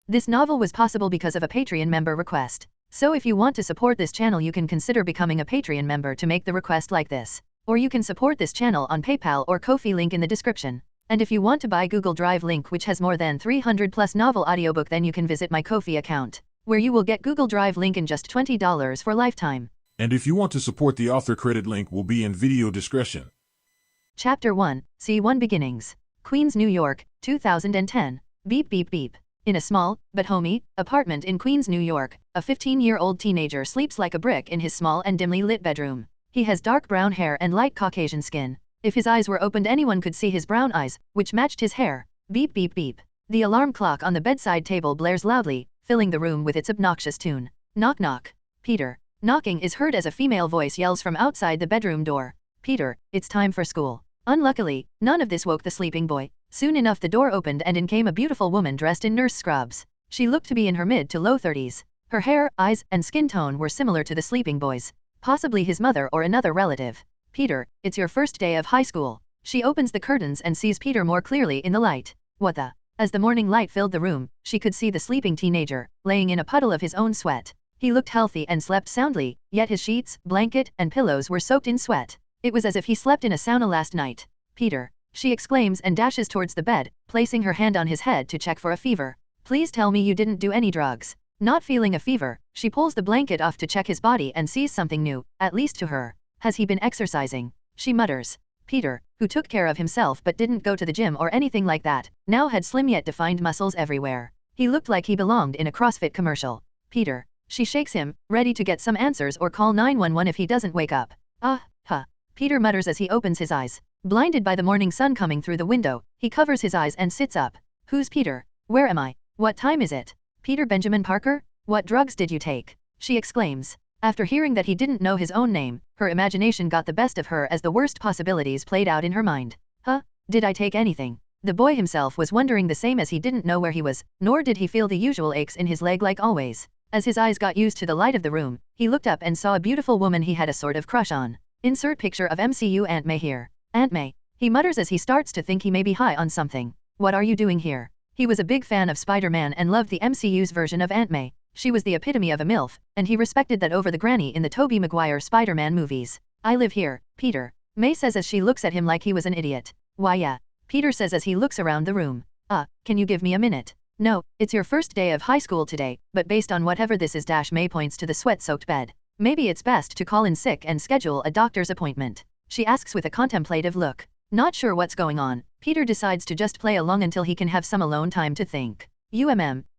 This novel was possible because of a Patreon member request. So if you want to support this channel, you can consider becoming a Patreon member to make the request like this. Or you can support this channel on PayPal or Ko-fi, link in the description. And if you want to buy Google Drive link, which has more than 300 plus novel audiobook, then you can visit my Ko-fi account, where you will get Google Drive link in just $20 for lifetime. And if you want to support the author, credit link will be in video description. Chapter 1, C1 Beginnings. Queens, New York, 2010. Beep beep beep. In a small, but homey, apartment in Queens, New York, a 15-year-old teenager sleeps like a brick in his small and dimly lit bedroom. He has dark brown hair and light Caucasian skin. If his eyes were opened, anyone could see his brown eyes, which matched his hair. Beep beep beep. The alarm clock on the bedside table blares loudly, filling the room with its obnoxious tune. Knock knock. Peter. Knocking is heard as a female voice yells from outside the bedroom door. Peter, it's time for school. Unluckily, none of this woke the sleeping boy. Soon enough the door opened and in came a beautiful woman dressed in nurse scrubs. She looked to be in her mid to low 30s. Her hair, eyes, and skin tone were similar to the sleeping boy's. Possibly his mother or another relative. Peter, it's your first day of high school. She opens the curtains and sees Peter more clearly in the light. What the? As the morning light filled the room, she could see the sleeping teenager, laying in a puddle of his own sweat. He looked healthy and slept soundly, yet his sheets, blanket, and pillows were soaked in sweat. It was as if he slept in a sauna last night. Peter, she exclaims and dashes towards the bed, placing her hand on his head to check for a fever. Please tell me you didn't do any drugs. Not feeling a fever, she pulls the blanket off to check his body and sees something new, at least to her. Has he been exercising? She mutters. Peter, who took care of himself but didn't go to the gym or anything like that, now had slim yet defined muscles everywhere. He looked like he belonged in a CrossFit commercial. Peter. She shakes him, ready to get some answers or call 911 if he doesn't wake up. Peter mutters as he opens his eyes. Blinded by the morning sun coming through the window, he covers his eyes and sits up. Who's Peter? Where am I? What time is it? Peter Benjamin Parker? What drugs did you take? She exclaims. After hearing that he didn't know his own name, her imagination got the best of her as the worst possibilities played out in her mind. Did I take anything? The boy himself was wondering the same, as he didn't know where he was, nor did he feel the usual aches in his leg like always. As his eyes got used to the light of the room, he looked up and saw a beautiful woman he had a sort of crush on. Insert picture of MCU Aunt May here. Aunt May. He mutters as he starts to think he may be high on something. What are you doing here? He was a big fan of Spider-Man and loved the MCU's version of Aunt May. She was the epitome of a MILF, and he respected that over the granny in the Tobey Maguire Spider-Man movies. I live here, Peter. May says as she looks at him like he was an idiot. Why yeah. Peter says as he looks around the room. Can you give me a minute? No, it's your first day of high school today, but based on whatever this is May points to the sweat-soaked bed. Maybe it's best to call in sick and schedule a doctor's appointment. She asks with a contemplative look. Not sure what's going on, Peter decides to just play along until he can have some alone time to think.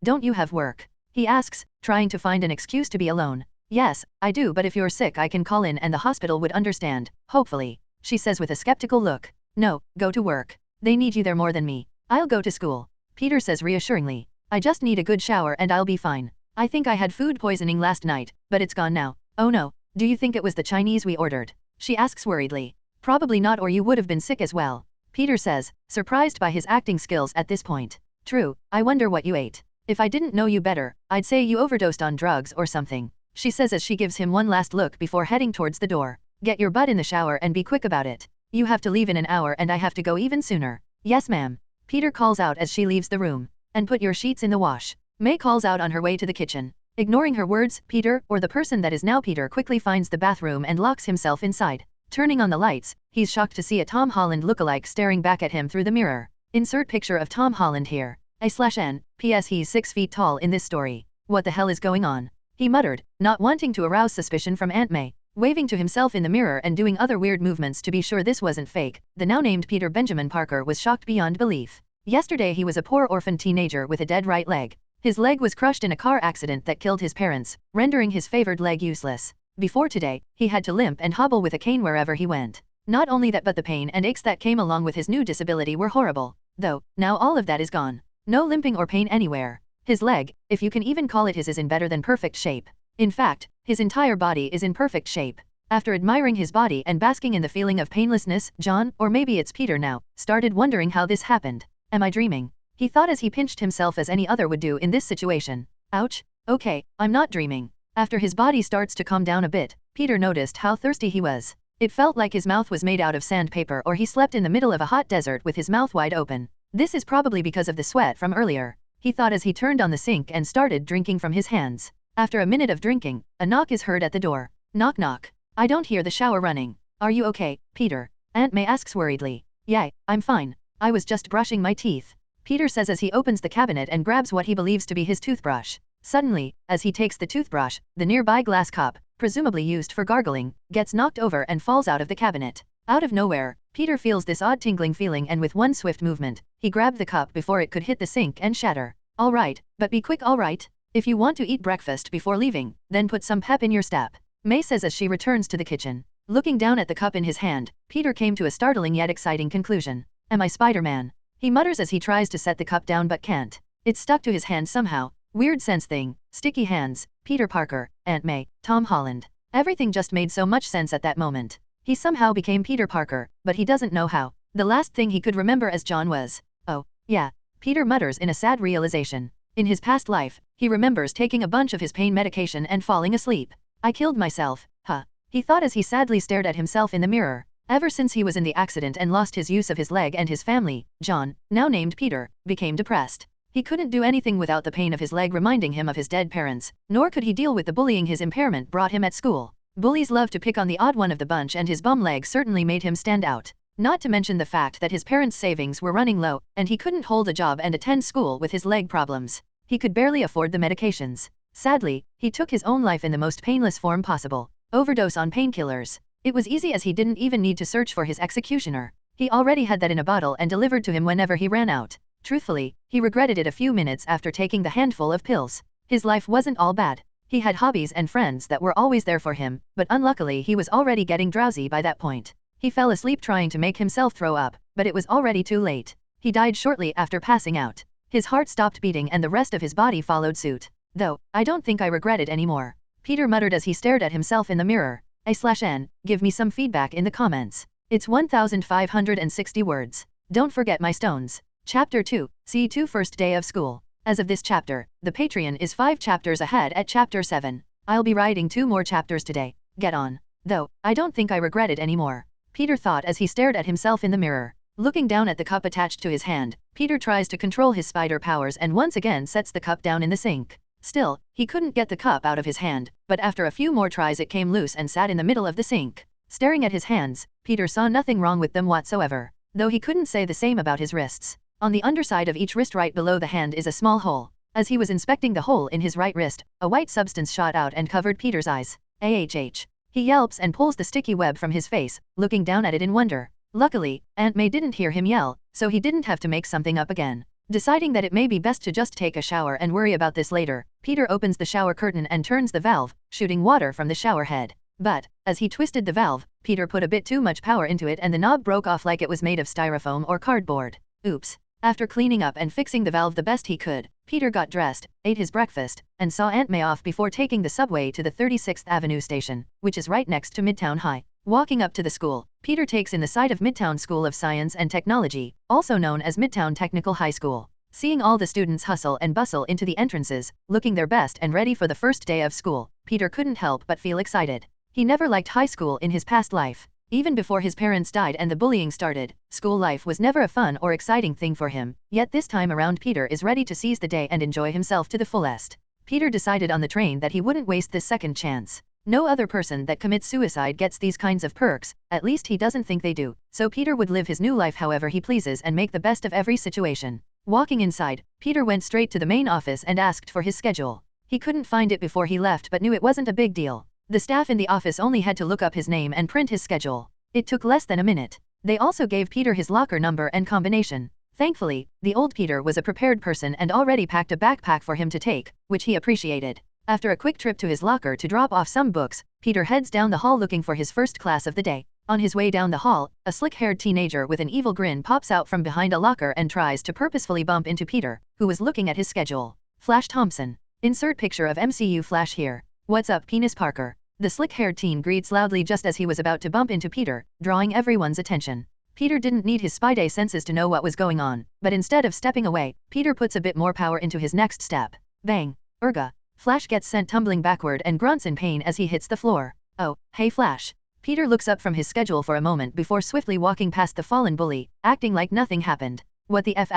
Don't you have work? He asks, trying to find an excuse to be alone. Yes, I do, but if you're sick I can call in and the hospital would understand, hopefully. She says with a skeptical look. No, go to work. They need you there more than me. I'll go to school. Peter says reassuringly. I just need a good shower and I'll be fine. I think I had food poisoning last night, but it's gone now. Oh no, do you think it was the Chinese we ordered? She asks worriedly. Probably not, or you would have been sick as well. Peter says, surprised by his acting skills at this point. True, I wonder what you ate. If I didn't know you better, I'd say you overdosed on drugs or something. She says as she gives him one last look before heading towards the door. Get your butt in the shower and be quick about it. You have to leave in an hour and I have to go even sooner. Yes ma'am. Peter calls out as she leaves the room. And put your sheets in the wash. May calls out on her way to the kitchen. Ignoring her words, Peter, or the person that is now Peter, quickly finds the bathroom and locks himself inside. Turning on the lights, he's shocked to see a Tom Holland lookalike staring back at him through the mirror. Insert picture of Tom Holland here. A/N. P.S. He's 6 feet tall in this story. What the hell is going on? He muttered, not wanting to arouse suspicion from Aunt May. Waving to himself in the mirror and doing other weird movements to be sure this wasn't fake, the now named Peter Benjamin Parker was shocked beyond belief. Yesterday he was a poor orphan teenager with a dead right leg. His leg was crushed in a car accident that killed his parents, rendering his favored leg useless. Before today, he had to limp and hobble with a cane wherever he went. Not only that, but the pain and aches that came along with his new disability were horrible. Though, now all of that is gone. No limping or pain anywhere. His leg, if you can even call it his, is in better than perfect shape. In fact, his entire body is in perfect shape. After admiring his body and basking in the feeling of painlessness, John, or maybe it's Peter now, started wondering how this happened. Am I dreaming? He thought as he pinched himself as any other would do in this situation. Ouch. Okay, I'm not dreaming. After his body starts to calm down a bit, Peter noticed how thirsty he was. It felt like his mouth was made out of sandpaper, or he slept in the middle of a hot desert with his mouth wide open. This is probably because of the sweat from earlier. he thought as he turned on the sink and started drinking from his hands. After a minute of drinking, a knock is heard at the door. Knock knock. I don't hear the shower running. Are you okay, Peter? Aunt May asks worriedly. Yeah, I'm fine. I was just brushing my teeth, Peter says as he opens the cabinet and grabs what he believes to be his toothbrush. Suddenly, as he takes the toothbrush, the nearby glass cup, presumably used for gargling, gets knocked over and falls out of the cabinet. Out of nowhere, Peter feels this odd tingling feeling and with one swift movement, he grabbed the cup before it could hit the sink and shatter. Alright, but be quick alright? If you want to eat breakfast before leaving, then put some pep in your step, May says as she returns to the kitchen. Looking down at the cup in his hand, Peter came to a startling yet exciting conclusion. Am I Spider-Man? He mutters as he tries to set the cup down but can't. It's stuck to his hand somehow. Weird sense thing. Sticky hands. Peter Parker, Aunt May, Tom Holland. Everything just made so much sense at that moment. He somehow became Peter Parker, but he doesn't know how. The last thing he could remember as John was, oh, yeah, Peter mutters in a sad realization. In his past life, he remembers taking a bunch of his pain medication and falling asleep. I killed myself, huh? He thought as he sadly stared at himself in the mirror. Ever since he was in the accident and lost his use of his leg and his family, John, now named Peter, became depressed. He couldn't do anything without the pain of his leg reminding him of his dead parents, nor could he deal with the bullying his impairment brought him at school. Bullies love to pick on the odd one of the bunch and his bum leg certainly made him stand out. Not to mention the fact that his parents' savings were running low, and he couldn't hold a job and attend school with his leg problems. He could barely afford the medications. Sadly, he took his own life in the most painless form possible. Overdose on painkillers. It was easy as he didn't even need to search for his executioner. He already had that in a bottle and delivered to him whenever he ran out. Truthfully, he regretted it a few minutes after taking the handful of pills. His life wasn't all bad. He had hobbies and friends that were always there for him, but unluckily he was already getting drowsy by that point. He fell asleep trying to make himself throw up, but it was already too late. He died shortly after passing out. His heart stopped beating and the rest of his body followed suit. Though, I don't think I regret it anymore, Peter muttered as he stared at himself in the mirror. A/N, give me some feedback in the comments. It's 1560 words. Don't forget my stones. Chapter 2, C2 First Day of School. As of this chapter, the Patreon is 5 chapters ahead at chapter 7. I'll be writing 2 more chapters today. Get on. Though, I don't think I regret it anymore, Peter thought as he stared at himself in the mirror. Looking down at the cup attached to his hand, Peter tries to control his spider powers and once again sets the cup down in the sink. Still, he couldn't get the cup out of his hand, but after a few more tries it came loose and sat in the middle of the sink. Staring at his hands, Peter saw nothing wrong with them whatsoever, though he couldn't say the same about his wrists. On the underside of each wrist right below the hand is a small hole. As he was inspecting the hole in his right wrist, a white substance shot out and covered Peter's eyes. AHH. He yelps and pulls the sticky web from his face, looking down at it in wonder. Luckily, Aunt May didn't hear him yell, so he didn't have to make something up again. Deciding that it may be best to just take a shower and worry about this later, Peter opens the shower curtain and turns the valve, shooting water from the shower head. But, as he twisted the valve, Peter put a bit too much power into it and the knob broke off like it was made of styrofoam or cardboard. Oops. After cleaning up and fixing the valve the best he could, Peter got dressed, ate his breakfast, and saw Aunt May off before taking the subway to the 36th Avenue station, which is right next to Midtown High. Walking up to the school, Peter takes in the sight of Midtown School of Science and Technology, also known as Midtown Technical High School. Seeing all the students hustle and bustle into the entrances, looking their best and ready for the first day of school, Peter couldn't help but feel excited. He never liked high school in his past life. Even before his parents died and the bullying started, school life was never a fun or exciting thing for him, yet this time around Peter is ready to seize the day and enjoy himself to the fullest. Peter decided on the train that he wouldn't waste this second chance. No other person that commits suicide gets these kinds of perks, at least he doesn't think they do, so Peter would live his new life however he pleases and make the best of every situation. Walking inside, Peter went straight to the main office and asked for his schedule. He couldn't find it before he left but knew it wasn't a big deal. The staff in the office only had to look up his name and print his schedule. It took less than a minute. They also gave Peter his locker number and combination. Thankfully, the old Peter was a prepared person and already packed a backpack for him to take, which he appreciated. After a quick trip to his locker to drop off some books, Peter heads down the hall looking for his first class of the day. On his way down the hall, a slick-haired teenager with an evil grin pops out from behind a locker and tries to purposefully bump into Peter, who was looking at his schedule. Flash Thompson. Insert picture of MCU Flash here. What's up, Penis Parker? The slick-haired teen greets loudly just as he was about to bump into Peter, drawing everyone's attention. Peter didn't need his spidey senses to know what was going on, but instead of stepping away, Peter puts a bit more power into his next step. Bang! Urga! Flash gets sent tumbling backward and grunts in pain as he hits the floor. Oh, hey Flash! Peter looks up from his schedule for a moment before swiftly walking past the fallen bully, acting like nothing happened. What the F***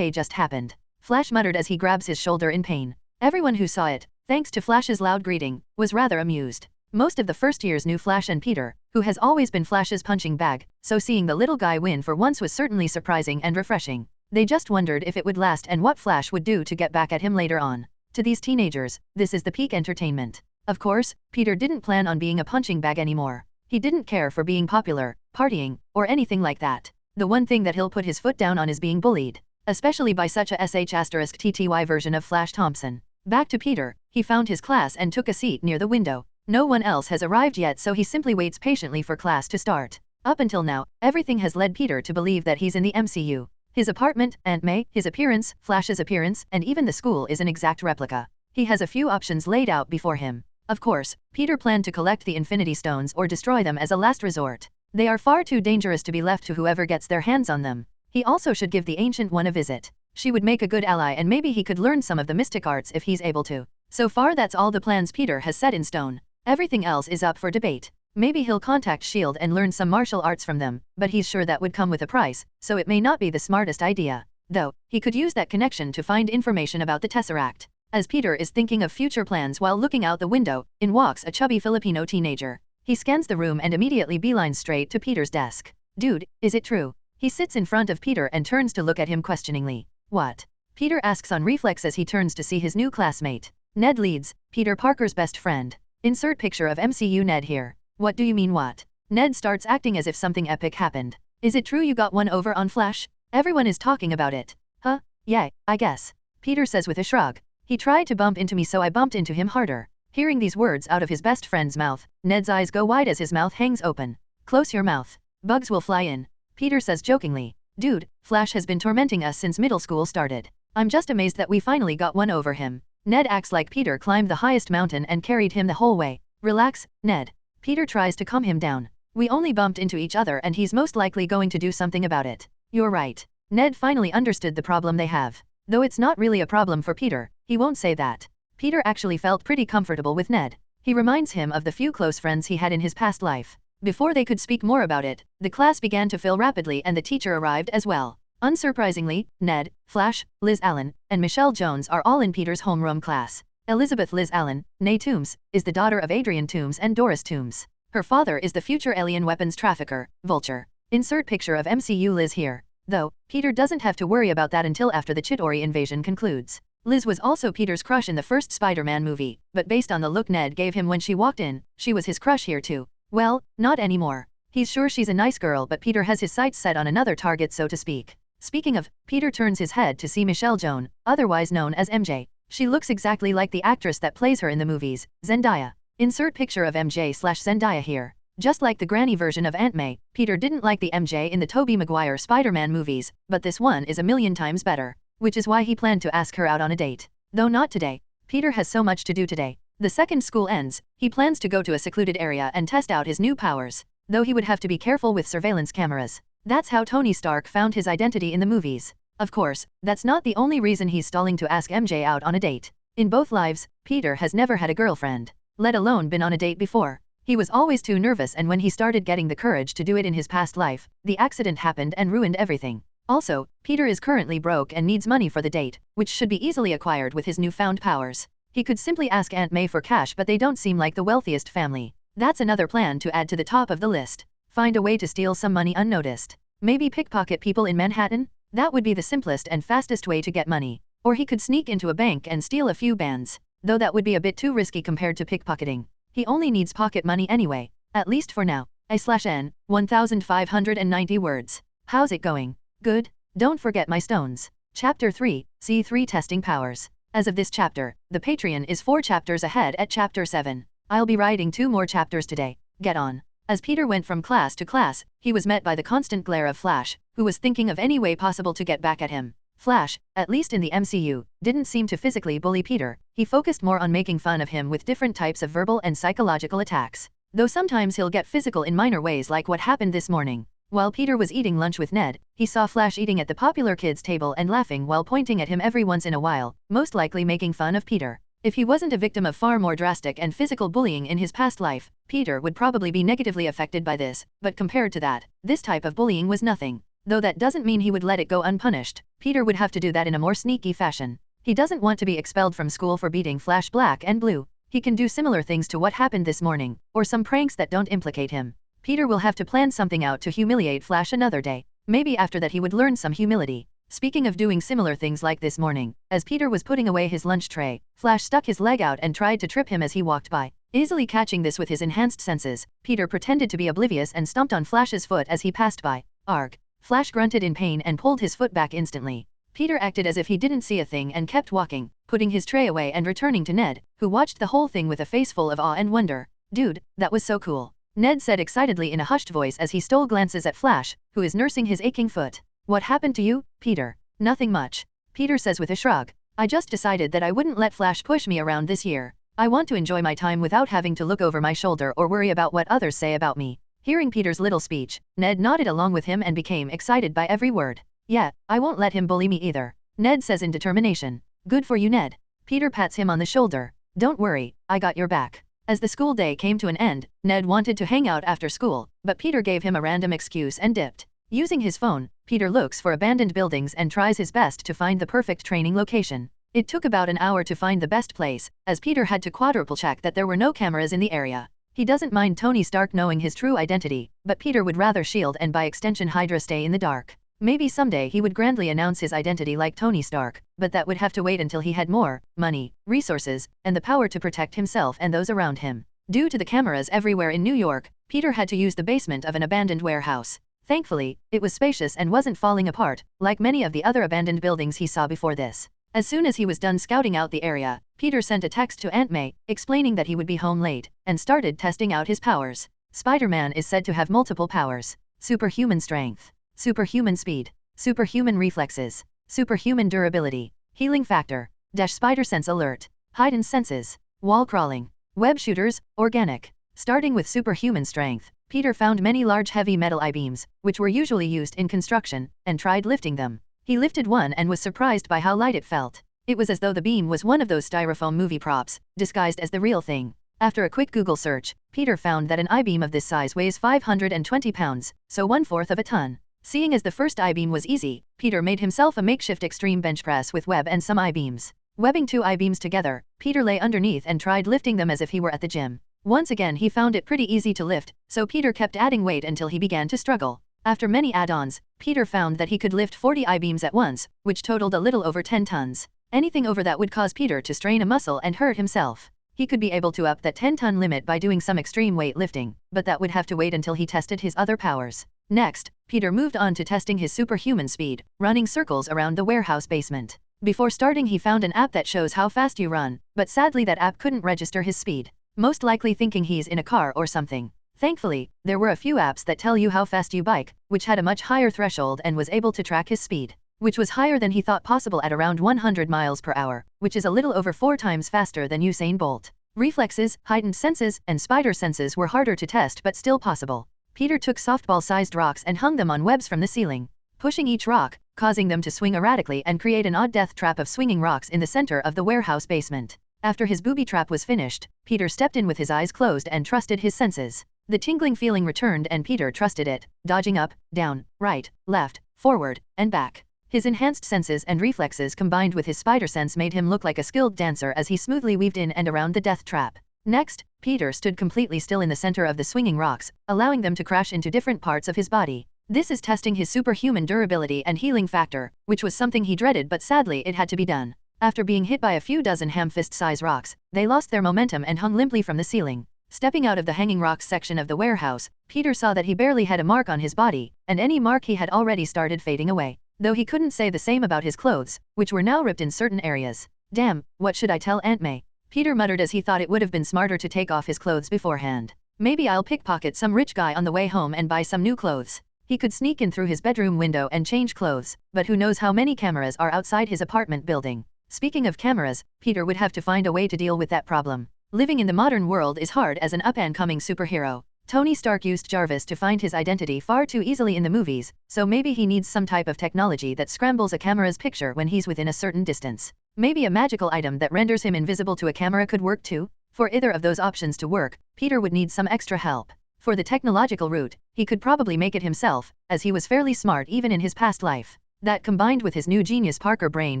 just happened? Flash muttered as he grabs his shoulder in pain. Everyone who saw it, thanks to Flash's loud greeting, was rather amused. Most of the first years knew Flash and Peter, who has always been Flash's punching bag, so seeing the little guy win for once was certainly surprising and refreshing. They just wondered if it would last and what Flash would do to get back at him later on. To these teenagers, this is the peak entertainment. Of course, Peter didn't plan on being a punching bag anymore. He didn't care for being popular, partying, or anything like that. The one thing that he'll put his foot down on is being bullied, especially by such a **TTY version of Flash Thompson. Back to Peter, he found his class and took a seat near the window. No one else has arrived yet, so he simply waits patiently for class to start. Up until now, everything has led Peter to believe that he's in the MCU. His apartment, Aunt May, his appearance, Flash's appearance, and even the school is an exact replica. He has a few options laid out before him. Of course, Peter planned to collect the Infinity Stones or destroy them as a last resort. They are far too dangerous to be left to whoever gets their hands on them. He also should give the Ancient One a visit. She would make a good ally and maybe he could learn some of the mystic arts if he's able to. So far that's all the plans Peter has set in stone. Everything else is up for debate. Maybe he'll contact S.H.I.E.L.D. and learn some martial arts from them, but he's sure that would come with a price, so it may not be the smartest idea. Though, he could use that connection to find information about the Tesseract. As Peter is thinking of future plans while looking out the window, in walks a chubby Filipino teenager. He scans the room and immediately beelines straight to Peter's desk. Dude, is it true? He sits in front of Peter and turns to look at him questioningly. What? Peter asks on reflex as he turns to see his new classmate. Ned Leeds, Peter Parker's best friend. Insert picture of MCU Ned here. What do you mean what? Ned starts acting as if something epic happened. Is it true you got one over on Flash? Everyone is talking about it. Huh? Yeah, I guess. Peter says with a shrug. He tried to bump into me so I bumped into him harder. Hearing these words out of his best friend's mouth, Ned's eyes go wide as his mouth hangs open. Close your mouth. Bugs will fly in. Peter says jokingly. Dude, Flash has been tormenting us since middle school started. I'm just amazed that we finally got one over him. Ned acts like Peter climbed the highest mountain and carried him the whole way. Relax, Ned. Peter tries to calm him down. We only bumped into each other and he's most likely going to do something about it. You're right. Ned finally understood the problem they have. Though it's not really a problem for Peter, he won't say that. Peter actually felt pretty comfortable with Ned. He reminds him of the few close friends he had in his past life. Before they could speak more about it, the class began to fill rapidly and the teacher arrived as well. Unsurprisingly, Ned, Flash, Liz Allen, and Michelle Jones are all in Peter's homeroom class. Elizabeth Liz Allen, née Toombs, is the daughter of Adrian Toombs and Doris Toombs. Her father is the future alien weapons trafficker, Vulture. Insert picture of MCU Liz here. Though, Peter doesn't have to worry about that until after the Chitauri invasion concludes. Liz was also Peter's crush in the first Spider-Man movie, but based on the look Ned gave him when she walked in, she was his crush here too. Well, not anymore. He's sure she's a nice girl but Peter has his sights set on another target so to speak. Speaking of, Peter turns his head to see Michelle Jones, otherwise known as MJ. She looks exactly like the actress that plays her in the movies, Zendaya. Insert picture of MJ/Zendaya here. Just like the granny version of Aunt May, Peter didn't like the MJ in the Tobey Maguire Spider-Man movies, but this one is a million times better. Which is why he planned to ask her out on a date. Though not today. Peter has so much to do today. The second school ends, he plans to go to a secluded area and test out his new powers. Though he would have to be careful with surveillance cameras. That's how Tony Stark found his identity in the movies. Of course, that's not the only reason he's stalling to ask MJ out on a date. In both lives, Peter has never had a girlfriend. Let alone been on a date before. He was always too nervous and when he started getting the courage to do it in his past life, the accident happened and ruined everything. Also, Peter is currently broke and needs money for the date, which should be easily acquired with his newfound powers. He could simply ask Aunt May for cash but they don't seem like the wealthiest family. That's another plan to add to the top of the list. Find a way to steal some money unnoticed. Maybe pickpocket people in Manhattan? That would be the simplest and fastest way to get money. Or he could sneak into a bank and steal a few bands. Though that would be a bit too risky compared to pickpocketing. He only needs pocket money anyway. At least for now. I/N, 1590 words. How's it going? Good? Don't forget my stones. Chapter 3, C3 Testing Powers. As of this chapter, the Patreon is 4 chapters ahead at chapter 7. I'll be writing 2 more chapters today. Get on. As Peter went from class to class, he was met by the constant glare of Flash, who was thinking of any way possible to get back at him. Flash, at least in the MCU, didn't seem to physically bully Peter. He focused more on making fun of him with different types of verbal and psychological attacks. Though sometimes he'll get physical in minor ways like what happened this morning. While Peter was eating lunch with Ned, he saw Flash eating at the popular kids' table and laughing while pointing at him every once in a while, most likely making fun of Peter. If he wasn't a victim of far more drastic and physical bullying in his past life, Peter would probably be negatively affected by this, but compared to that, this type of bullying was nothing. Though that doesn't mean he would let it go unpunished. Peter would have to do that in a more sneaky fashion. He doesn't want to be expelled from school for beating Flash black and blue. He can do similar things to what happened this morning, or some pranks that don't implicate him. Peter will have to plan something out to humiliate Flash another day. Maybe after that he would learn some humility. Speaking of doing similar things like this morning, as Peter was putting away his lunch tray, Flash stuck his leg out and tried to trip him as he walked by. Easily catching this with his enhanced senses, Peter pretended to be oblivious and stomped on Flash's foot as he passed by. Arg! Flash grunted in pain and pulled his foot back instantly. Peter acted as if he didn't see a thing and kept walking, putting his tray away and returning to Ned, who watched the whole thing with a face full of awe and wonder. Dude, that was so cool. Ned said excitedly in a hushed voice as he stole glances at Flash, who is nursing his aching foot. What happened to you, Peter? Nothing much. Peter says with a shrug. I just decided that I wouldn't let Flash push me around this year. I want to enjoy my time without having to look over my shoulder or worry about what others say about me. Hearing Peter's little speech, Ned nodded along with him and became excited by every word. Yeah, I won't let him bully me either. Ned says in determination. Good for you, Ned. Peter pats him on the shoulder. Don't worry, I got your back. As the school day came to an end, Ned wanted to hang out after school, but Peter gave him a random excuse and dipped. Using his phone, Peter looks for abandoned buildings and tries his best to find the perfect training location. It took about an hour to find the best place, as Peter had to quadruple check that there were no cameras in the area. He doesn't mind Tony Stark knowing his true identity, but Peter would rather S.H.I.E.L.D. and by extension Hydra stay in the dark. Maybe someday he would grandly announce his identity like Tony Stark, but that would have to wait until he had more money, resources, and the power to protect himself and those around him. Due to the cameras everywhere in New York, Peter had to use the basement of an abandoned warehouse. Thankfully, it was spacious and wasn't falling apart, like many of the other abandoned buildings he saw before this. As soon as he was done scouting out the area, Peter sent a text to Aunt May, explaining that he would be home late, and started testing out his powers. Spider-Man is said to have multiple powers. Superhuman strength, superhuman speed, superhuman reflexes, superhuman durability, healing factor, spider sense alert, heightened senses, wall crawling, web shooters, organic. Starting with superhuman strength, Peter found many large heavy metal I-beams, which were usually used in construction, and tried lifting them. He lifted one and was surprised by how light it felt. It was as though the beam was one of those styrofoam movie props, disguised as the real thing. After a quick Google search, Peter found that an I-beam of this size weighs 520 pounds, so 1/4 of a ton. Seeing as the first I-beam was easy, Peter made himself a makeshift extreme bench press with web and some I-beams. Webbing 2 I-beams together, Peter lay underneath and tried lifting them as if he were at the gym. Once again he found it pretty easy to lift, so Peter kept adding weight until he began to struggle. After many add-ons, Peter found that he could lift 40 I-beams at once, which totaled a little over 10 tons. Anything over that would cause Peter to strain a muscle and hurt himself. He could be able to up that 10-ton limit by doing some extreme weight lifting, but that would have to wait until he tested his other powers. Next, Peter moved on to testing his superhuman speed, running circles around the warehouse basement. Before starting he found an app that shows how fast you run, but sadly that app couldn't register his speed. Most likely thinking he's in a car or something. Thankfully, there were a few apps that tell you how fast you bike, which had a much higher threshold and was able to track his speed, which was higher than he thought possible at around 100 miles per hour, which is a little over 4 times faster than Usain Bolt. Reflexes, heightened senses, and spider senses were harder to test but still possible. Peter took softball-sized rocks and hung them on webs from the ceiling, pushing each rock, causing them to swing erratically and create an odd death trap of swinging rocks in the center of the warehouse basement. After his booby trap was finished, Peter stepped in with his eyes closed and trusted his senses. The tingling feeling returned and Peter trusted it, dodging up, down, right, left, forward, and back. His enhanced senses and reflexes combined with his spider sense made him look like a skilled dancer as he smoothly weaved in and around the death trap. Next, Peter stood completely still in the center of the swinging rocks, allowing them to crash into different parts of his body. This is testing his superhuman durability and healing factor, which was something he dreaded but sadly it had to be done. After being hit by a few dozen ham-fist-size rocks, they lost their momentum and hung limply from the ceiling. Stepping out of the hanging rocks section of the warehouse, Peter saw that he barely had a mark on his body, and any mark he had already started fading away. Though he couldn't say the same about his clothes, which were now ripped in certain areas. Damn, what should I tell Aunt May? Peter muttered as he thought it would have been smarter to take off his clothes beforehand. Maybe I'll pickpocket some rich guy on the way home and buy some new clothes. He could sneak in through his bedroom window and change clothes, but who knows how many cameras are outside his apartment building. Speaking of cameras, Peter would have to find a way to deal with that problem. Living in the modern world is hard as an up-and-coming superhero. Tony Stark used Jarvis to find his identity far too easily in the movies, so maybe he needs some type of technology that scrambles a camera's picture when he's within a certain distance. Maybe a magical item that renders him invisible to a camera could work too? For either of those options to work, Peter would need some extra help. For the technological route, he could probably make it himself, as he was fairly smart even in his past life. That combined with his new genius Parker brain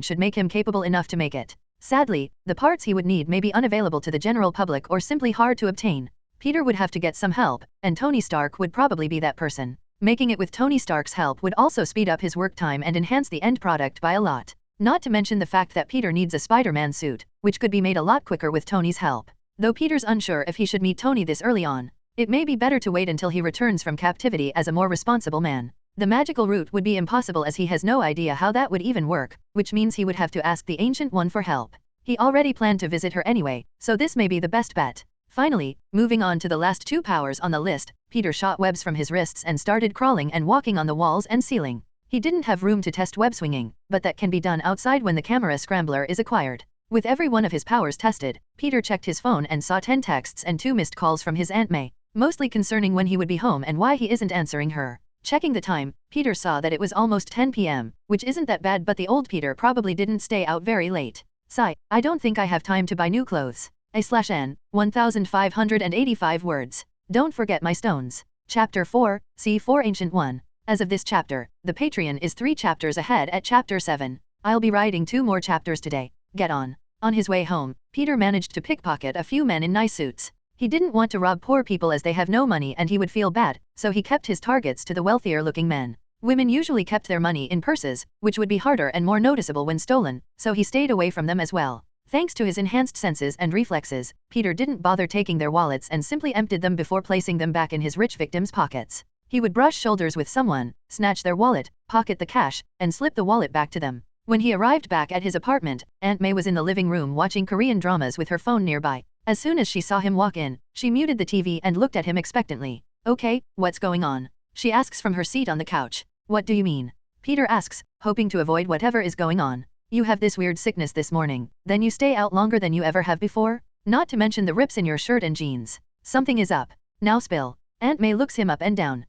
should make him capable enough to make it. Sadly, the parts he would need may be unavailable to the general public or simply hard to obtain. Peter would have to get some help, and Tony Stark would probably be that person. Making it with Tony Stark's help would also speed up his work time and enhance the end product by a lot. Not to mention the fact that Peter needs a Spider-Man suit, which could be made a lot quicker with Tony's help. Though Peter's unsure if he should meet Tony this early on. It may be better to wait until he returns from captivity as a more responsible man. The magical route would be impossible as he has no idea how that would even work, which means he would have to ask the Ancient One for help. He already planned to visit her anyway, so this may be the best bet. Finally, moving on to the last two powers on the list, Peter shot webs from his wrists and started crawling and walking on the walls and ceiling. He didn't have room to test web swinging, but that can be done outside when the camera scrambler is acquired. With every one of his powers tested, Peter checked his phone and saw 10 texts and 2 missed calls from his Aunt May, mostly concerning when he would be home and why he isn't answering her. Checking the time, Peter saw that it was almost 10 p.m., which isn't that bad, but the old Peter probably didn't stay out very late. Sigh, I don't think I have time to buy new clothes. A/N, 1585 words. Don't forget my stones. Chapter 4, C4 Ancient One. As of this chapter, the Patreon is 3 chapters ahead at chapter 7. I'll be writing 2 more chapters today. Get on. On his way home, Peter managed to pickpocket a few men in nice suits. He didn't want to rob poor people as they have no money and he would feel bad, so he kept his targets to the wealthier-looking men. Women usually kept their money in purses, which would be harder and more noticeable when stolen, so he stayed away from them as well. Thanks to his enhanced senses and reflexes, Peter didn't bother taking their wallets and simply emptied them before placing them back in his rich victims' pockets. He would brush shoulders with someone, snatch their wallet, pocket the cash, and slip the wallet back to them. When he arrived back at his apartment, Aunt May was in the living room watching Korean dramas with her phone nearby. As soon as she saw him walk in, she muted the TV and looked at him expectantly. Okay, what's going on? She asks from her seat on the couch. What do you mean? Peter asks, hoping to avoid whatever is going on. You have this weird sickness this morning, then you stay out longer than you ever have before? Not to mention the rips in your shirt and jeans. Something is up. Now spill. Aunt May looks him up and down.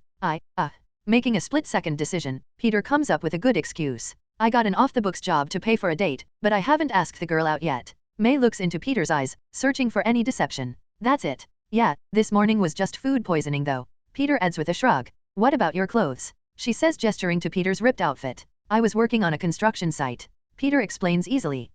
Making a split-second decision, Peter comes up with a good excuse. I got an off-the-books job to pay for a date, but I haven't asked the girl out yet. May looks into Peter's eyes, searching for any deception. That's it. Yeah, this morning was just food poisoning though. Peter adds with a shrug. What about your clothes? She says, gesturing to Peter's ripped outfit. I was working on a construction site. Peter explains easily.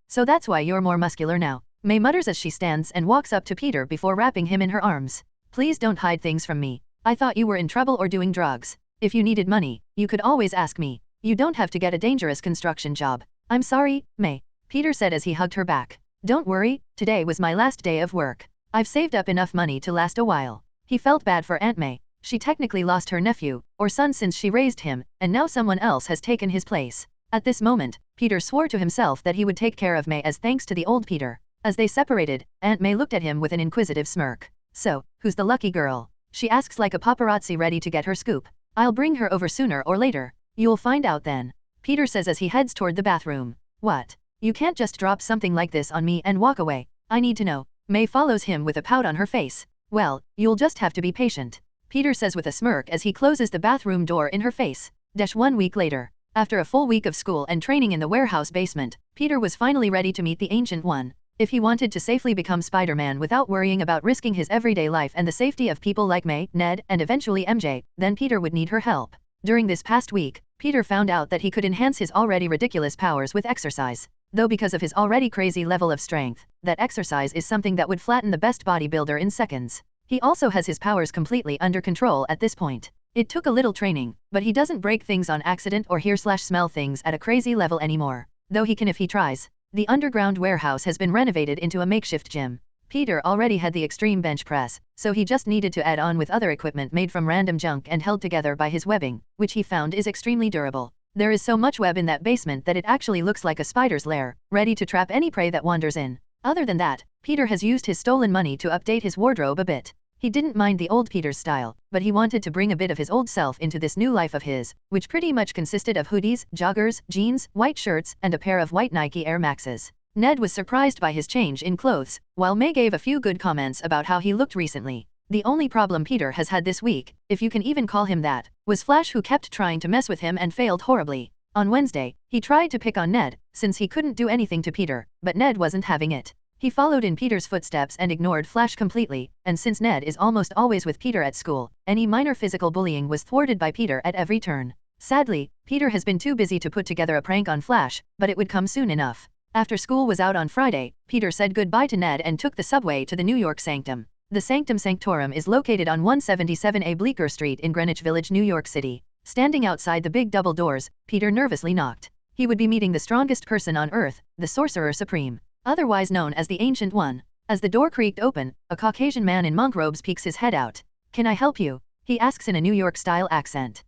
So that's why you're more muscular now. May mutters as she stands and walks up to Peter before wrapping him in her arms. Please don't hide things from me. I thought you were in trouble or doing drugs. If you needed money, you could always ask me. You don't have to get a dangerous construction job. I'm sorry, May. Peter said as he hugged her back. Don't worry, today was my last day of work. I've saved up enough money to last a while. He felt bad for Aunt May. She technically lost her nephew, or son since she raised him, and now someone else has taken his place. At this moment, Peter swore to himself that he would take care of May as thanks to the old Peter. As they separated, Aunt May looked at him with an inquisitive smirk. So, who's the lucky girl? She asks like a paparazzi ready to get her scoop. I'll bring her over sooner or later. You'll find out then. Peter says as he heads toward the bathroom. What? You can't just drop something like this on me and walk away. I need to know. May follows him with a pout on her face. Well, you'll just have to be patient. Peter says with a smirk as he closes the bathroom door in her face. 1 week later. After a full week of school and training in the warehouse basement, Peter was finally ready to meet the Ancient One. If he wanted to safely become Spider-Man without worrying about risking his everyday life and the safety of people like May, Ned, and eventually MJ, then Peter would need her help. During this past week, Peter found out that he could enhance his already ridiculous powers with exercise. Though because of his already crazy level of strength, that exercise is something that would flatten the best bodybuilder in seconds. He also has his powers completely under control at this point. It took a little training, but he doesn't break things on accident or hear/smell things at a crazy level anymore. Though he can if he tries. The underground warehouse has been renovated into a makeshift gym. Peter already had the extreme bench press, so he just needed to add on with other equipment made from random junk and held together by his webbing, which he found is extremely durable. There is so much web in that basement that it actually looks like a spider's lair, ready to trap any prey that wanders in. Other than that, Peter has used his stolen money to update his wardrobe a bit. He didn't mind the old Peter's style, but he wanted to bring a bit of his old self into this new life of his, which pretty much consisted of hoodies, joggers, jeans, white shirts, and a pair of white Nike Air Maxes. Ned was surprised by his change in clothes, while May gave a few good comments about how he looked recently. The only problem Peter has had this week, if you can even call him that, was Flash, who kept trying to mess with him and failed horribly. On Wednesday, he tried to pick on Ned, since he couldn't do anything to Peter, but Ned wasn't having it. He followed in Peter's footsteps and ignored Flash completely, and since Ned is almost always with Peter at school, any minor physical bullying was thwarted by Peter at every turn. Sadly, Peter has been too busy to put together a prank on Flash, but it would come soon enough. After school was out on Friday, Peter said goodbye to Ned and took the subway to the New York Sanctum. The Sanctum Sanctorum is located on 177A Bleecker Street in Greenwich Village, New York City. Standing outside the big double doors, Peter nervously knocked. He would be meeting the strongest person on Earth, the Sorcerer Supreme, otherwise known as the Ancient One. As the door creaked open, a Caucasian man in monk robes peeks his head out. "Can I help you?" he asks in a New York-style accent.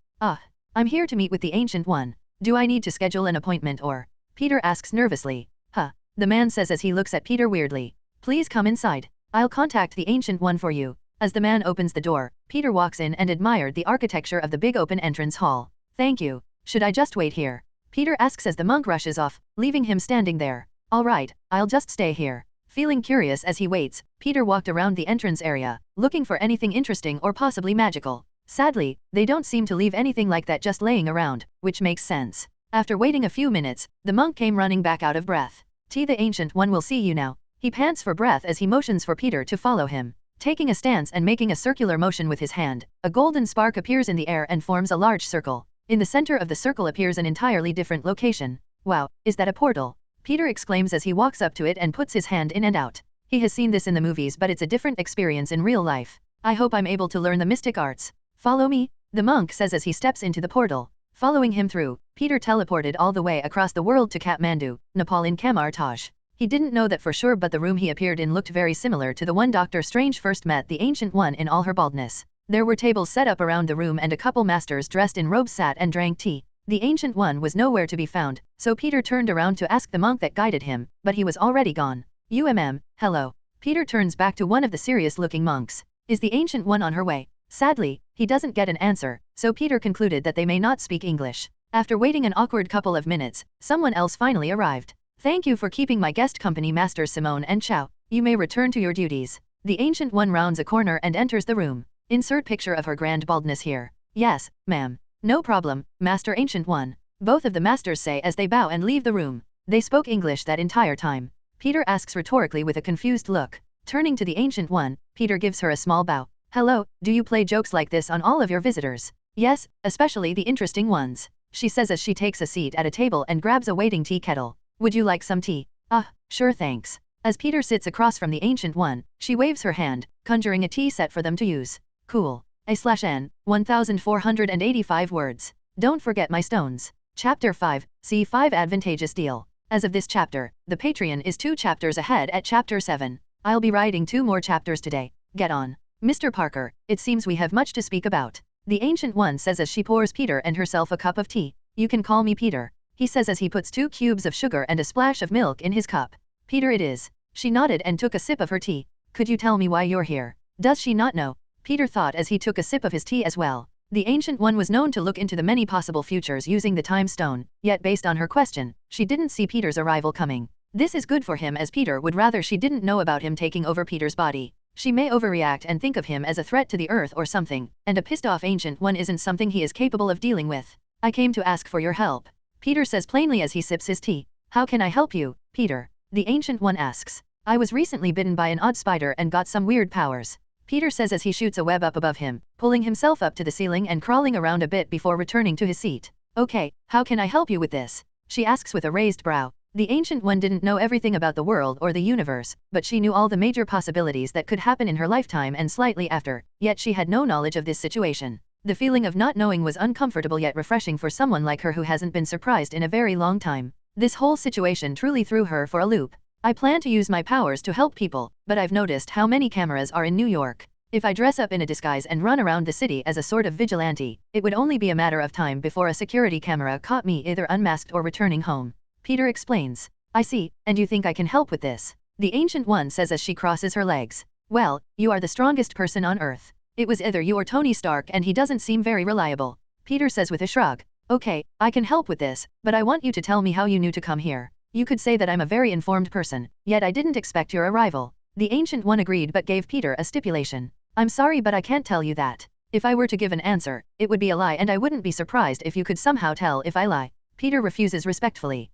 I'm here to meet with the Ancient One. Do I need to schedule an appointment or?" Peter asks nervously. The man says as he looks at Peter weirdly. "Please come inside. I'll contact the Ancient One for you." As the man opens the door, Peter walks in and admired the architecture of the big open entrance hall. "Thank you. Should I just wait here?" Peter asks as the monk rushes off, leaving him standing there. "All right, I'll just stay here." Feeling curious as he waits, Peter walked around the entrance area, looking for anything interesting or possibly magical. Sadly, they don't seem to leave anything like that just laying around, which makes sense. After waiting a few minutes, the monk came running back out of breath. "The Ancient One will see you now." He pants for breath as he motions for Peter to follow him. Taking a stance and making a circular motion with his hand, a golden spark appears in the air and forms a large circle. In the center of the circle appears an entirely different location. "Wow, is that a portal?" Peter exclaims as he walks up to it and puts his hand in and out. He has seen this in the movies, but it's a different experience in real life. "I hope I'm able to learn the mystic arts. Follow me," the monk says as he steps into the portal. Following him through, Peter teleported all the way across the world to Kathmandu, Nepal in Kamar Taj. He didn't know that for sure, but the room he appeared in looked very similar to the one Doctor Strange first met the Ancient One in all her baldness. There were tables set up around the room and a couple masters dressed in robes sat and drank tea. The Ancient One was nowhere to be found, so Peter turned around to ask the monk that guided him, but he was already gone. Hello." Peter turns back to one of the serious-looking monks. "Is the Ancient One on her way?" Sadly, he doesn't get an answer, so Peter concluded that they may not speak English. After waiting an awkward couple of minutes, someone else finally arrived. "Thank you for keeping my guest company, Masters Simone and Chow. You may return to your duties." The Ancient One rounds a corner and enters the room. Insert picture of her grand baldness here. "Yes, ma'am. No problem, Master Ancient One." Both of the masters say as they bow and leave the room. They spoke English that entire time. Peter asks rhetorically with a confused look. Turning to the Ancient One, Peter gives her a small bow. "Hello, do you play jokes like this on all of your visitors?" "Yes, especially the interesting ones," she says as she takes a seat at a table and grabs a waiting tea kettle. "Would you like some tea?" Sure thanks." As Peter sits across from the Ancient One, she waves her hand, conjuring a tea set for them to use. Cool. A/N, 1485 words. Don't forget my stones. Chapter 5, C5 Advantageous Deal. As of this chapter, the Patreon is 2 chapters ahead at chapter 7. I'll be writing 2 more chapters today. Get on. "Mr. Parker, it seems we have much to speak about," the Ancient One says as she pours Peter and herself a cup of tea. "You can call me Peter," he says as he puts 2 cubes of sugar and a splash of milk in his cup. "Peter it is." She nodded and took a sip of her tea. "Could you tell me why you're here?" Does she not know? Peter thought as he took a sip of his tea as well. The Ancient One was known to look into the many possible futures using the time stone, yet based on her question, she didn't see Peter's arrival coming. This is good for him as Peter would rather she didn't know about him taking over Peter's body. She may overreact and think of him as a threat to the Earth or something, and a pissed-off Ancient One isn't something he is capable of dealing with. "I came to ask for your help," Peter says plainly as he sips his tea. "How can I help you, Peter?" the Ancient One asks. "I was recently bitten by an odd spider and got some weird powers," Peter says as he shoots a web up above him, pulling himself up to the ceiling and crawling around a bit before returning to his seat. "Okay, how can I help you with this?" she asks with a raised brow. The Ancient One didn't know everything about the world or the universe, but she knew all the major possibilities that could happen in her lifetime and slightly after, yet she had no knowledge of this situation. The feeling of not knowing was uncomfortable yet refreshing for someone like her who hasn't been surprised in a very long time. This whole situation truly threw her for a loop. "I plan to use my powers to help people, but I've noticed how many cameras are in New York. If I dress up in a disguise and run around the city as a sort of vigilante, it would only be a matter of time before a security camera caught me either unmasked or returning home," Peter explains. "I see, and you think I can help with this?" the Ancient One says as she crosses her legs. "Well, you are the strongest person on Earth. It was either you or Tony Stark and he doesn't seem very reliable," Peter says with a shrug. "Okay, I can help with this, but I want you to tell me how you knew to come here. You could say that I'm a very informed person, yet I didn't expect your arrival." The Ancient One agreed but gave Peter a stipulation. "I'm sorry but I can't tell you that. If I were to give an answer, it would be a lie and I wouldn't be surprised if you could somehow tell if I lie." Peter refuses respectfully.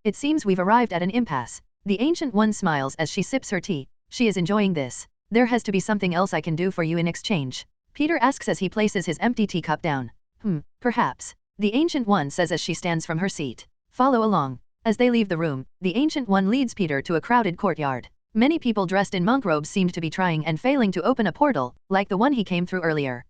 It seems we've arrived at an impasse." The Ancient One smiles as she sips her tea. She is enjoying this. There has to be something else I can do for you in exchange. Peter asks as he places his empty teacup down. Perhaps. The Ancient One says as she stands from her seat. Follow along. As they leave the room, the Ancient One leads Peter to a crowded courtyard. Many people dressed in monk robes seemed to be trying and failing to open a portal, like the one he came through earlier.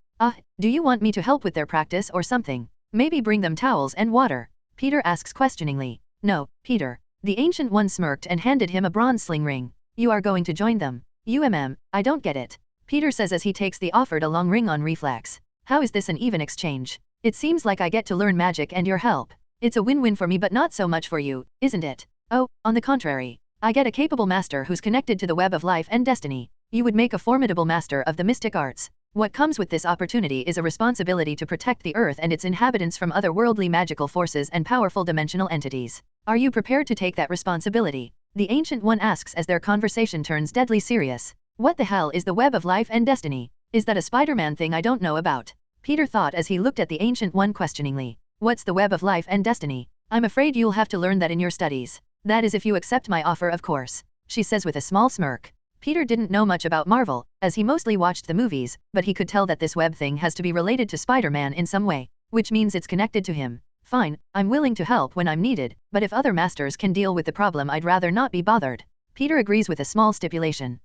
Do you want me to help with their practice or something? Maybe bring them towels and water? Peter asks questioningly. No, Peter. The Ancient One smirked and handed him a bronze sling ring. You are going to join them? I don't get it. Peter says as he takes the offered a long ring on reflex. How is this an even exchange? It seems like I get to learn magic and your help. It's a win-win for me but not so much for you, isn't it? Oh, on the contrary. I get a capable master who's connected to the web of life and destiny. You would make a formidable master of the mystic arts. What comes with this opportunity is a responsibility to protect the earth and its inhabitants from otherworldly magical forces and powerful dimensional entities. Are you prepared to take that responsibility? The Ancient One asks as their conversation turns deadly serious. What the hell is the web of life and destiny? Is that a Spider-Man thing I don't know about? Peter thought as he looked at the Ancient One questioningly. What's the web of life and destiny? I'm afraid you'll have to learn that in your studies. That is if you accept my offer, of course, she says with a small smirk. Peter didn't know much about Marvel, as he mostly watched the movies, but he could tell that this web thing has to be related to Spider-Man in some way, which means it's connected to him. Fine, I'm willing to help when I'm needed, but if other masters can deal with the problem I'd rather not be bothered. Peter agrees with a small stipulation.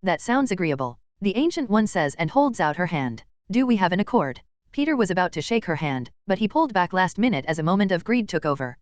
That sounds agreeable. The Ancient One says and holds out her hand. Do we have an accord? Peter was about to shake her hand, but he pulled back last minute as a moment of greed took over.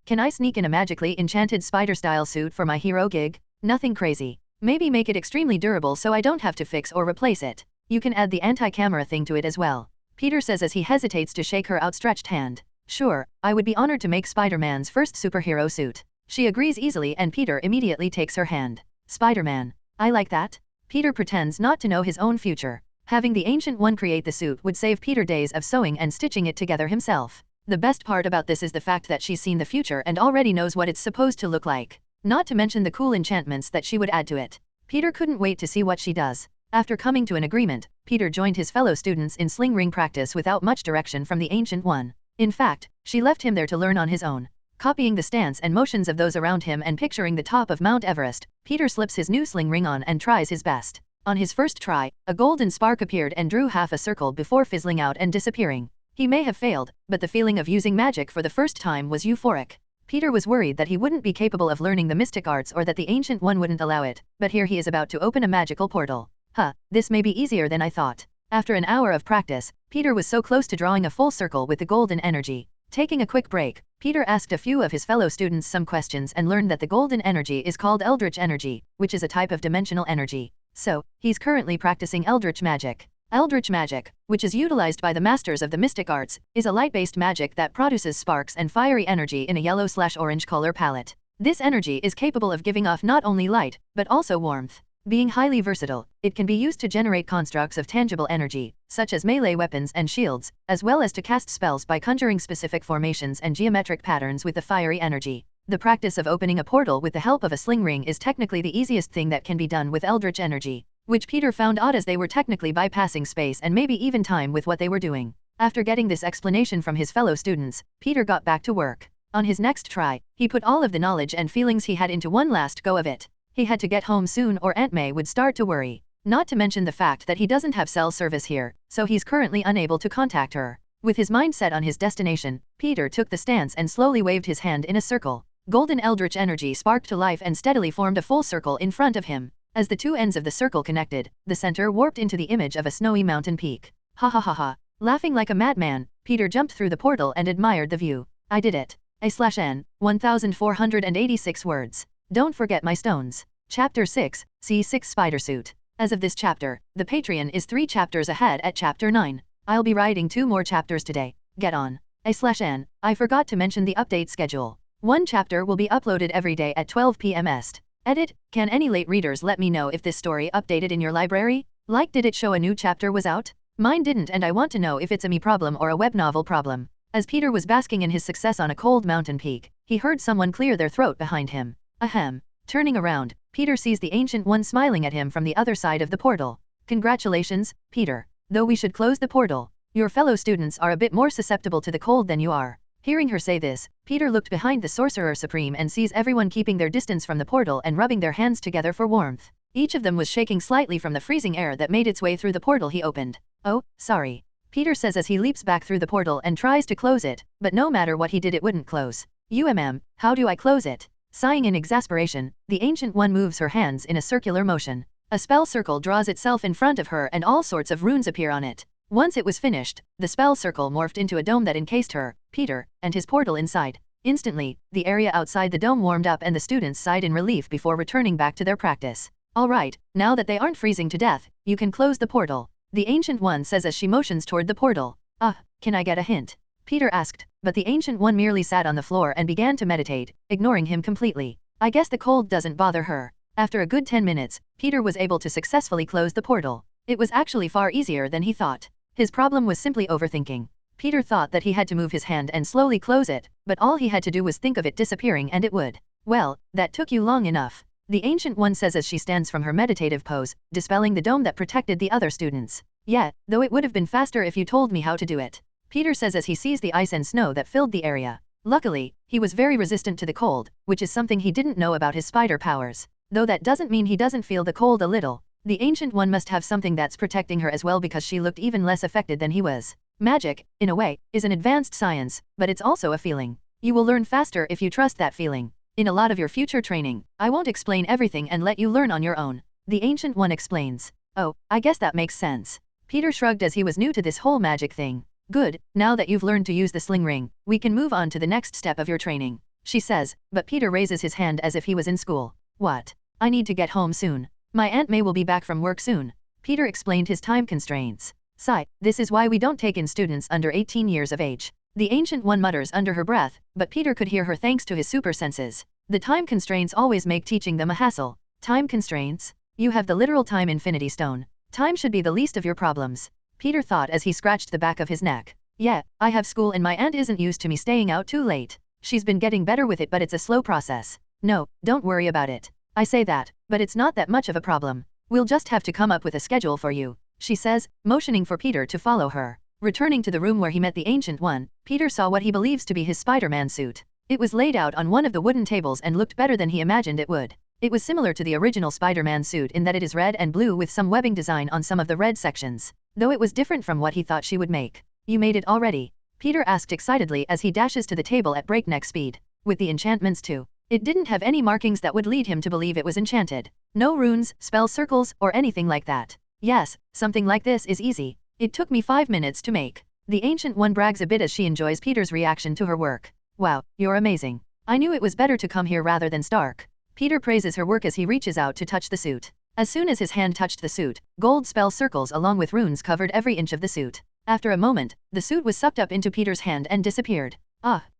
Can I sneak in a magically enchanted spider-style suit for my hero gig? Nothing crazy. Maybe make it extremely durable so I don't have to fix or replace it. You can add the anti-camera thing to it as well. Peter says as he hesitates to shake her outstretched hand. Sure, I would be honored to make Spider-Man's first superhero suit. She agrees easily and Peter immediately takes her hand. Spider-Man. I like that. Peter pretends not to know his own future. Having the Ancient One create the suit would save Peter days of sewing and stitching it together himself. The best part about this is the fact that she's seen the future and already knows what it's supposed to look like. Not to mention the cool enchantments that she would add to it. Peter couldn't wait to see what she does. After coming to an agreement, Peter joined his fellow students in sling ring practice without much direction from the Ancient One. In fact, she left him there to learn on his own. Copying the stance and motions of those around him and picturing the top of Mount Everest, Peter slips his new sling ring on and tries his best. On his first try, a golden spark appeared and drew half a circle before fizzling out and disappearing. He may have failed, but the feeling of using magic for the first time was euphoric. Peter was worried that he wouldn't be capable of learning the mystic arts or that the Ancient One wouldn't allow it, but here he is about to open a magical portal. This may be easier than I thought. After an hour of practice, Peter was so close to drawing a full circle with the golden energy. Taking a quick break, Peter asked a few of his fellow students some questions and learned that the golden energy is called eldritch energy, which is a type of dimensional energy. So, he's currently practicing eldritch magic. Eldritch magic, which is utilized by the masters of the mystic arts, is a light-based magic that produces sparks and fiery energy in a yellow/orange color palette. This energy is capable of giving off not only light, but also warmth. Being highly versatile, it can be used to generate constructs of tangible energy, such as melee weapons and shields, as well as to cast spells by conjuring specific formations and geometric patterns with the fiery energy. The practice of opening a portal with the help of a sling ring is technically the easiest thing that can be done with eldritch energy, which Peter found odd as they were technically bypassing space and maybe even time with what they were doing. After getting this explanation from his fellow students, Peter got back to work. On his next try, he put all of the knowledge and feelings he had into one last go of it. He had to get home soon or Aunt May would start to worry. Not to mention the fact that he doesn't have cell service here, so he's currently unable to contact her. With his mind set on his destination, Peter took the stance and slowly waved his hand in a circle. Golden eldritch energy sparked to life and steadily formed a full circle in front of him. As the two ends of the circle connected, the center warped into the image of a snowy mountain peak. Ha ha ha ha. Laughing like a madman, Peter jumped through the portal and admired the view. I did it. A/N, 1486 words. Don't forget my stones. Chapter 6, C6 Spider Suit. As of this chapter, the Patreon is 3 chapters ahead at chapter 9. I'll be writing 2 more chapters today. Get on. A/N, I forgot to mention the update schedule. 1 chapter will be uploaded every day at 12 p.m. Est. Edit, can any late readers let me know if this story updated in your library? Like, did it show a new chapter was out? Mine didn't, and I want to know if it's a me problem or a web novel problem. As Peter was basking in his success on a cold mountain peak, he heard someone clear their throat behind him. Ahem. Turning around, Peter sees the Ancient One smiling at him from the other side of the portal. Congratulations, Peter. Though we should close the portal. Your fellow students are a bit more susceptible to the cold than you are. Hearing her say this, Peter looked behind the Sorcerer Supreme and sees everyone keeping their distance from the portal and rubbing their hands together for warmth. Each of them was shaking slightly from the freezing air that made its way through the portal he opened. "Oh, sorry," Peter says as he leaps back through the portal and tries to close it, but no matter what he did it wouldn't close. How do I close it?" Sighing in exasperation, the Ancient One moves her hands in a circular motion. A spell circle draws itself in front of her and all sorts of runes appear on it. Once it was finished, the spell circle morphed into a dome that encased her, Peter, and his portal inside. Instantly, the area outside the dome warmed up and the students sighed in relief before returning back to their practice. "All right, now that they aren't freezing to death, you can close the portal," the Ancient One says as she motions toward the portal. Can I get a hint?" Peter asked, but the Ancient One merely sat on the floor and began to meditate, ignoring him completely. I guess the cold doesn't bother her. After a good 10 minutes, Peter was able to successfully close the portal. It was actually far easier than he thought. His problem was simply overthinking. Peter thought that he had to move his hand and slowly close it, but all he had to do was think of it disappearing and it would. "Well, that took you long enough," the Ancient One says as she stands from her meditative pose, dispelling the dome that protected the other students. "Yeah, though it would have been faster if you told me how to do it," Peter says as he sees the ice and snow that filled the area. Luckily, he was very resistant to the cold, which is something he didn't know about his spider powers. Though that doesn't mean he doesn't feel the cold a little. The Ancient One must have something that's protecting her as well because she looked even less affected than he was. Magic, in a way, is an advanced science, but it's also a feeling. You will learn faster if you trust that feeling. In a lot of your future training, I won't explain everything and let you learn on your own, the Ancient One explains. "Oh, I guess that makes sense." Peter shrugged as he was new to this whole magic thing. "Good, now that you've learned to use the sling ring, we can move on to the next step of your training," she says, but Peter raises his hand as if he was in school. "What? I need to get home soon. My Aunt May will be back from work soon." Peter explained his time constraints. "Sigh, this is why we don't take in students under 18 years of age," the Ancient One mutters under her breath, but Peter could hear her thanks to his super senses. The time constraints always make teaching them a hassle. Time constraints? You have the literal time infinity stone. Time should be the least of your problems, Peter thought as he scratched the back of his neck. "Yeah, I have school and my aunt isn't used to me staying out too late. She's been getting better with it but it's a slow process. No, don't worry about it. I say that, but it's not that much of a problem. We'll just have to come up with a schedule for you," she says, motioning for Peter to follow her. Returning to the room where he met the Ancient One, Peter saw what he believes to be his Spider-Man suit. It was laid out on one of the wooden tables and looked better than he imagined it would. It was similar to the original Spider-Man suit in that it is red and blue with some webbing design on some of the red sections, though it was different from what he thought she would make. "You made it already?" Peter asked excitedly as he dashes to the table at breakneck speed. "With the enchantments too?" It didn't have any markings that would lead him to believe it was enchanted. No runes, spell circles, or anything like that. "Yes, something like this is easy. It took me 5 minutes to make." The Ancient One brags a bit as she enjoys Peter's reaction to her work. "Wow, you're amazing. I knew it was better to come here rather than Stark." Peter praises her work as he reaches out to touch the suit. As soon as his hand touched the suit, gold spell circles along with runes covered every inch of the suit. After a moment, the suit was sucked up into Peter's hand and disappeared.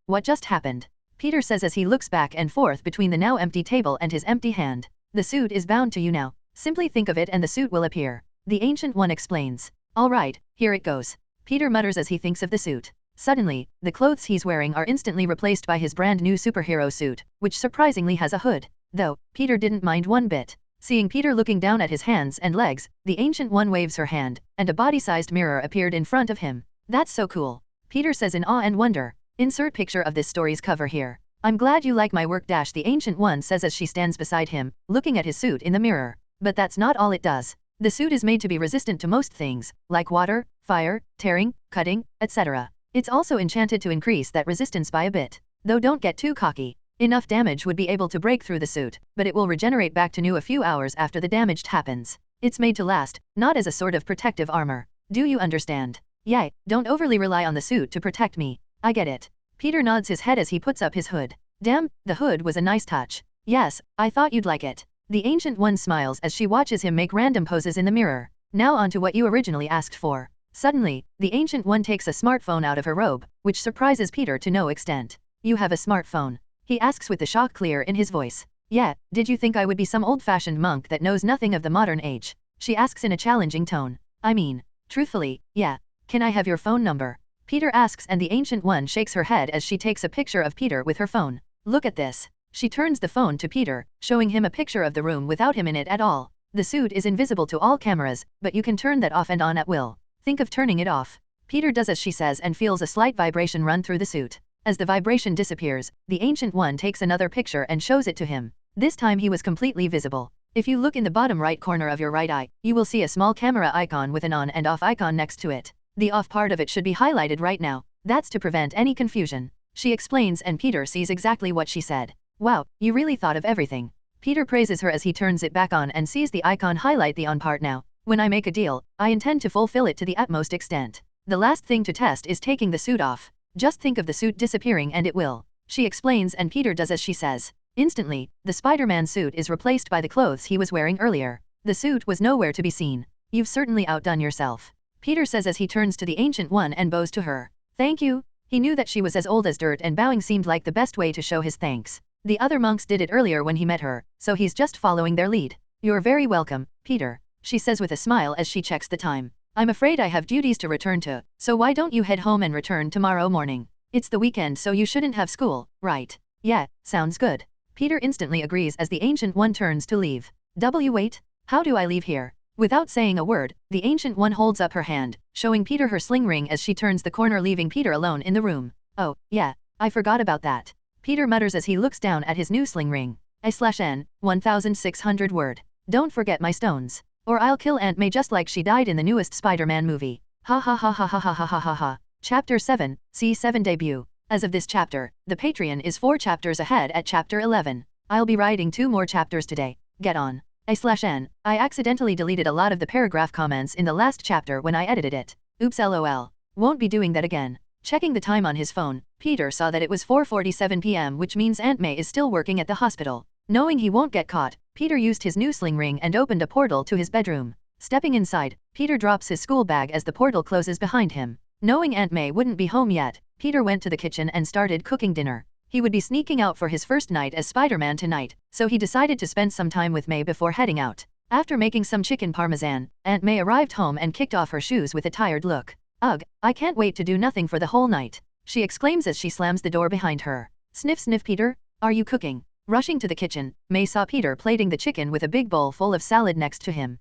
What just happened?" Peter says as he looks back and forth between the now empty table and his empty hand. "The suit is bound to you now. Simply think of it and the suit will appear," the Ancient One explains. "All right, here it goes," Peter mutters as he thinks of the suit. Suddenly, the clothes he's wearing are instantly replaced by his brand new superhero suit, which surprisingly has a hood. Though, Peter didn't mind one bit. Seeing Peter looking down at his hands and legs, the Ancient One waves her hand, and a body-sized mirror appeared in front of him. "That's so cool," Peter says in awe and wonder. Insert picture of this story's cover here. "I'm glad you like my work." The Ancient One says as she stands beside him, looking at his suit in the mirror. But that's not all it does. The suit is made to be resistant to most things, like water, fire, tearing, cutting, etc. It's also enchanted to increase that resistance by a bit. Though don't get too cocky. Enough damage would be able to break through the suit, but it will regenerate back to new a few hours after the damage happens. It's made to last, not as a sort of protective armor. Do you understand? Yay, don't overly rely on the suit to protect me. I get it. Peter nods his head as he puts up his hood. Damn, the hood was a nice touch. Yes, I thought you'd like it. The Ancient One smiles as she watches him make random poses in the mirror. Now on to what you originally asked for. Suddenly, the Ancient One takes a smartphone out of her robe, which surprises Peter to no extent. "You have a smartphone?" he asks with the shock clear in his voice. "Yeah, did you think I would be some old-fashioned monk that knows nothing of the modern age?" she asks in a challenging tone. "I mean, truthfully, yeah. Can I have your phone number?" Peter asks and the Ancient One shakes her head as she takes a picture of Peter with her phone. "Look at this." She turns the phone to Peter, showing him a picture of the room without him in it at all. The suit is invisible to all cameras, but you can turn that off and on at will. Think of turning it off. Peter does as she says and feels a slight vibration run through the suit. As the vibration disappears, the Ancient One takes another picture and shows it to him. This time he was completely visible. If you look in the bottom right corner of your right eye, you will see a small camera icon with an on and off icon next to it. The off part of it should be highlighted right now. That's to prevent any confusion. She explains and Peter sees exactly what she said. Wow, you really thought of everything. Peter praises her as he turns it back on and sees the icon highlight the on part now. When I make a deal, I intend to fulfill it to the utmost extent. The last thing to test is taking the suit off. Just think of the suit disappearing and it will. She explains and Peter does as she says. Instantly, the Spider-Man suit is replaced by the clothes he was wearing earlier. The suit was nowhere to be seen. You've certainly outdone yourself. Peter says as he turns to the Ancient One and bows to her. Thank you. He knew that she was as old as dirt and bowing seemed like the best way to show his thanks. The other monks did it earlier when he met her, so he's just following their lead. You're very welcome, Peter, she says with a smile as she checks the time. I'm afraid I have duties to return to, so why don't you head home and return tomorrow morning? It's the weekend so you shouldn't have school, right? Yeah, sounds good. Peter instantly agrees as the Ancient One turns to leave. Wait, how do I leave here? Without saying a word, the Ancient One holds up her hand, showing Peter her sling ring as she turns the corner leaving Peter alone in the room. Oh, yeah, I forgot about that. Peter mutters as he looks down at his new sling ring. I/N, 1600 word. Don't forget my stones. Or I'll kill Aunt May just like she died in the newest Spider-Man movie. Ha ha ha ha ha ha ha ha ha ha. Chapter 7, C7 debut. As of this chapter, the Patreon is 4 chapters ahead at chapter 11. I'll be writing 2 more chapters today. Get on. I/N, I accidentally deleted a lot of the paragraph comments in the last chapter when I edited it. Oops lol. Won't be doing that again. Checking the time on his phone, Peter saw that it was 4:47 p.m. which means Aunt May is still working at the hospital. Knowing he won't get caught, Peter used his new sling ring and opened a portal to his bedroom. Stepping inside, Peter drops his school bag as the portal closes behind him. Knowing Aunt May wouldn't be home yet, Peter went to the kitchen and started cooking dinner. He would be sneaking out for his first night as Spider-Man tonight, so he decided to spend some time with May before heading out. After making some chicken parmesan, Aunt May arrived home and kicked off her shoes with a tired look. Ugh, I can't wait to do nothing for the whole night, she exclaims as she slams the door behind her. Sniff sniff Peter, are you cooking? Rushing to the kitchen, May saw Peter plating the chicken with a big bowl full of salad next to him.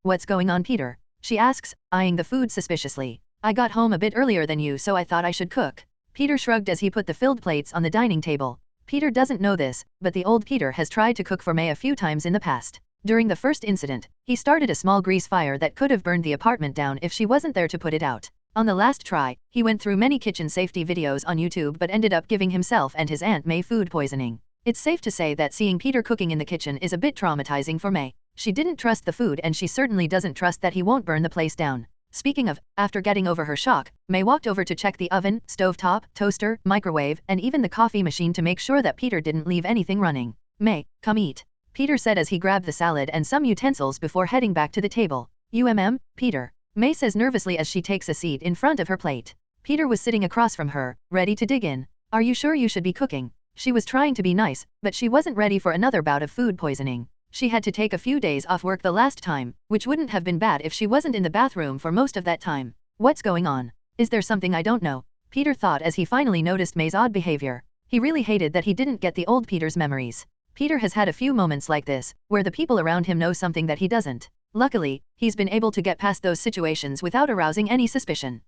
What's going on Peter? She asks, eyeing the food suspiciously. I got home a bit earlier than you so I thought I should cook. Peter shrugged as he put the filled plates on the dining table. Peter doesn't know this, but the old Peter has tried to cook for May a few times in the past. During the first incident, he started a small grease fire that could have burned the apartment down if she wasn't there to put it out. On the last try, he went through many kitchen safety videos on YouTube but ended up giving himself and his Aunt May food poisoning. It's safe to say that seeing Peter cooking in the kitchen is a bit traumatizing for May. She didn't trust the food and she certainly doesn't trust that he won't burn the place down. Speaking of, after getting over her shock, May walked over to check the oven, stovetop, toaster, microwave, and even the coffee machine to make sure that Peter didn't leave anything running. May, come eat, Peter said as he grabbed the salad and some utensils before heading back to the table. Peter, May says nervously as she takes a seat in front of her plate. Peter was sitting across from her, ready to dig in. Are you sure you should be cooking? She was trying to be nice, but she wasn't ready for another bout of food poisoning. She had to take a few days off work the last time, which wouldn't have been bad if she wasn't in the bathroom for most of that time. What's going on? Is there something I don't know? Peter thought as he finally noticed May's odd behavior. He really hated that he didn't get the old Peter's memories. Peter has had a few moments like this, where the people around him know something that he doesn't. Luckily, he's been able to get past those situations without arousing any suspicion.